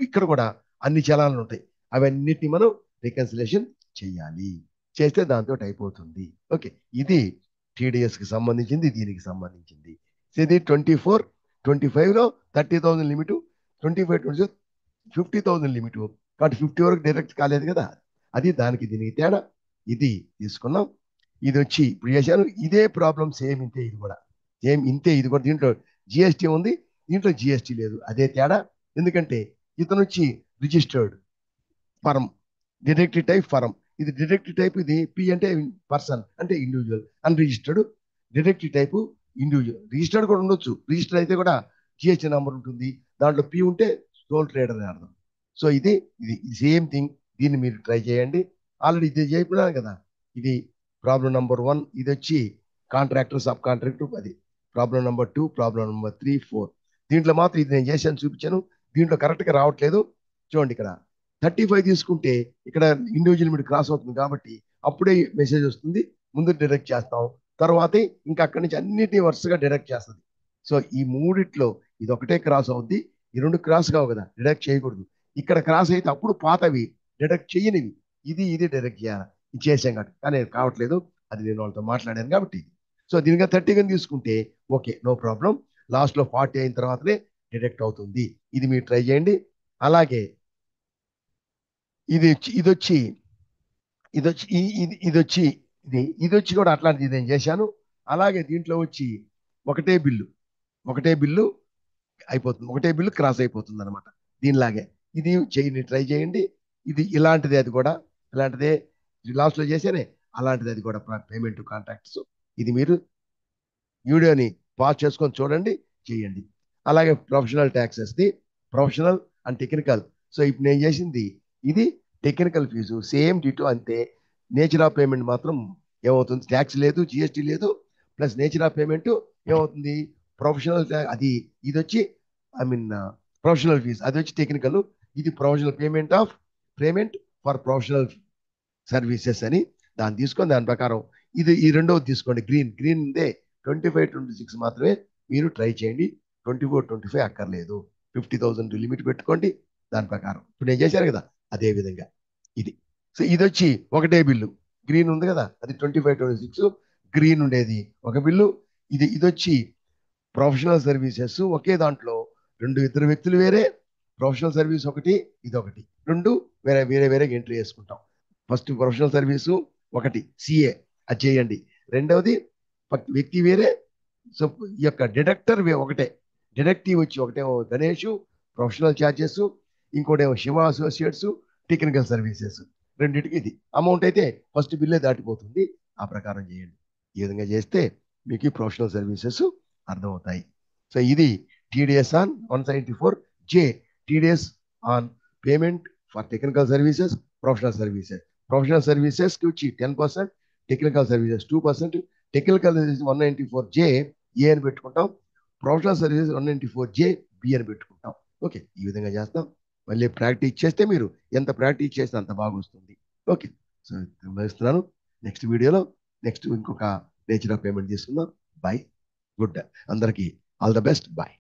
ఇక్కడ కూడా అన్ని చలాన్లు ఉంటాయి, అవన్నిటిని మనం రికన్సిలేషన్ చేయాలి. చేస్తే దాంతో అయిపోతుంది. ఓకే, ఇది టీడీఎస్కి సంబంధించింది, దీనికి సంబంధించింది. ఇది 24-25లో 30,000 లిమిట్, 25-26 50,000 లిమిట్. కాబట్టి 50 వరకు డైరెక్ట్ కాలేదు కదా, అది దానికి దీనికి తేడా. ఇది తీసుకున్నాం. ఇది వచ్చి ఇప్పుడు చేశాను, ఇదే ప్రాబ్లం సేమ్ ఇంతే, ఇది కూడా సేమ్ ఇంతే. ఇది కూడా దీంట్లో జిఎస్టీ ఉంది, దీంట్లో జిఎస్టీ లేదు, అదే తేడా. ఎందుకంటే ఇతను వచ్చి registered firm, deductive type firm, ఇది డిడక్టివ్ టైప్, ఇది పి అంటే పర్సన్ అంటే individual, unregistered. Deductive type individual, registered కూడా ఉండొచ్చు, రిజిస్టర్ అయితే కూడా జిఎస్టీ నెంబర్ ఉంటుంది, దాంట్లో పి ఉంటే సోల్ ట్రేడర్ అని అర్థం. సో ఇది సేమ్ థింగ్, దీన్ని మీరు ట్రై చేయండి. ఆల్రెడీ ఇది చేయకున్నాను కదా, ఇది ప్రాబ్లం నెంబర్ 1, ఇది వచ్చి కాంట్రాక్టర్ సబ్ కాంట్రాక్టర్, అది ప్రాబ్లం నెంబర్ 2, ప్రాబ్లం నెంబర్ 3, 4. దీంట్లో మాత్రం ఇది నేను చేశాను, చూపించాను. దీంట్లో కరెక్ట్గా రావట్లేదు. చూడండి, ఇక్కడ 35 తీసుకుంటే ఇక్కడ ఇండివిజువల్ లిమిట్ క్రాస్ అవుతుంది కాబట్టి అప్పుడే మెసేజ్ వస్తుంది, ముందు డిడక్ట్ చేస్తాం, తర్వాత ఇంకా అక్కడి నుంచి అన్నిటినీ వరుసగా డిడక్ట్ చేస్తుంది. సో ఈ మూడిట్లో ఇది ఒకటే క్రాస్ అవుద్ది, ఈ 2 క్రాస్ కావు కదా, డిడక్ట్ చేయకూడదు. ఇక్కడ క్రాస్ అయితే అప్పుడు పాతవి డిడక్ట్ చేయనివి ఇది డిడక్ట్ చేయాలి. ఇది చేసాం కాబట్టి, కానీ కావట్లేదు, అది నేను వాళ్ళతో మాట్లాడాను కాబట్టి. సో దీనిగా 30 తీసుకుంటే ఓకే, నో ప్రాబ్లం. లాస్ట్లో 40 అయిన తర్వాతనే డిడక్ట్ అవుతుంది. ఇది మీరు ట్రై చేయండి. అలాగే ఇది వచ్చి కూడా అట్లాంటిది నేను చేశాను. అలాగే దీంట్లో వచ్చి ఒకటే బిల్లు అయిపోతుంది, ఒకటే బిల్లు క్రాస్ అయిపోతుంది అనమాట. దీనిలాగే ఇది ట్రై చేయండి. ఇది ఇలాంటిది, అది కూడా ఇలాంటిదే లాస్ట్లో చేసేనే, అలాంటిది అది కూడా పేమెంట్ కాంట్రాక్ట్స్. ఇది మీరు వీడియోని పాజ్ చేసుకొని చూడండి, చేయండి. అలాగే ప్రొఫెషనల్ ట్యాక్సెస్ది, ప్రొఫెషనల్ అండ్ టెక్నికల్. సో ఇప్పుడు నేను చేసింది ఇది టెక్నికల్ ఫీజు, సేమ్ డిటో అంతే. నేచర్ ఆఫ్ పేమెంట్ మాత్రం ఏమవుతుంది, ట్యాక్స్ లేదు, జిఎస్టీ లేదు, ప్లస్ నేచర్ ఆఫ్ పేమెంట్ ఏమవుతుంది ప్రొఫెషనల్. అది ఇది వచ్చి ప్రొఫెషనల్ ఫీజు, అది వచ్చి టెక్నికల్. ఇది professional payment for professional services అని దాన్ని తీసుకొని దాని ప్రకారం ఈ రెండవది తీసుకోండి. గ్రీన్ ఉందే 25-26 మాత్రమే మీరు ట్రై చేయండి, 24-25 అక్కర్లేదు. 50,000 లిమిట్ పెట్టుకోండి. దాని ప్రకారం ఇప్పుడు నేను చేశాను కదా, అదే విధంగా ఇది. సో ఇది వచ్చి ఒకటే బిల్లు, గ్రీన్ ఉంది కదా, అది 25-26 గ్రీన్ ఉండేది ఒక బిల్లు. ఇది వచ్చి ప్రొఫెషనల్ సర్వీసెస్ ఒకే దాంట్లో ఇద్దరు వ్యక్తులు వేరే, ప్రొఫెషనల్ సర్వీస్ ఒకటి, ఇదొకటి. రెండు వేరే వేరే వేరేగా ఎంట్రీ చేసుకుంటాం. ఫస్ట్ ప్రొఫెషనల్ సర్వీసు ఒకటి సిఏ, అది చేయండి. రెండవది వ్యక్తి వేరే. సో ఈ యొక్క డిడక్టర్ ఒకటే, డిడక్టివ్ వచ్చి ఒకటేమో గణేష్ ప్రొఫెషనల్ ఛార్జెస్, ఇంకోటేమో శివ అసోసియేట్స్ టెక్నికల్ సర్వీసెస్. రెండింటికి ఇది అమౌంట్ అయితే ఫస్ట్ బిల్లే దాటిపోతుంది. ఆ ప్రకారం చేయండి. ఈ విధంగా చేస్తే మీకు ఈ ప్రొఫెషనల్ సర్వీసెస్ అర్థమవుతాయి. సో ఇది TDS on 174 J, TDS on payment for technical services, professional services. Professional services కి వచ్చి 10%, టెక్నికల్ సర్వీసెస్ 2%. టెక్నికల్ సర్వీసెస్ 194 జే ఏ అని పెట్టుకుంటాం, ప్రొఫెషనల్ సర్వీసెస్ 194 జే బి అని పెట్టుకుంటాం. ఓకే, ఈ విధంగా చేస్తాం. మళ్ళీ ప్రాక్టీస్ చేస్తే మీరు ఎంత ప్రాక్టీస్ చేస్తే అంత బాగా వస్తుంది. ఓకే, సో ఇస్తున్నాను. నెక్స్ట్ వీడియోలో నెక్స్ట్ ఇంకొక నేచర్ ఆఫ్ పేమెంట్ తీసుకుందాం. By, good. అందరికీ ఆల్ ద బెస్ట్. బాయ్.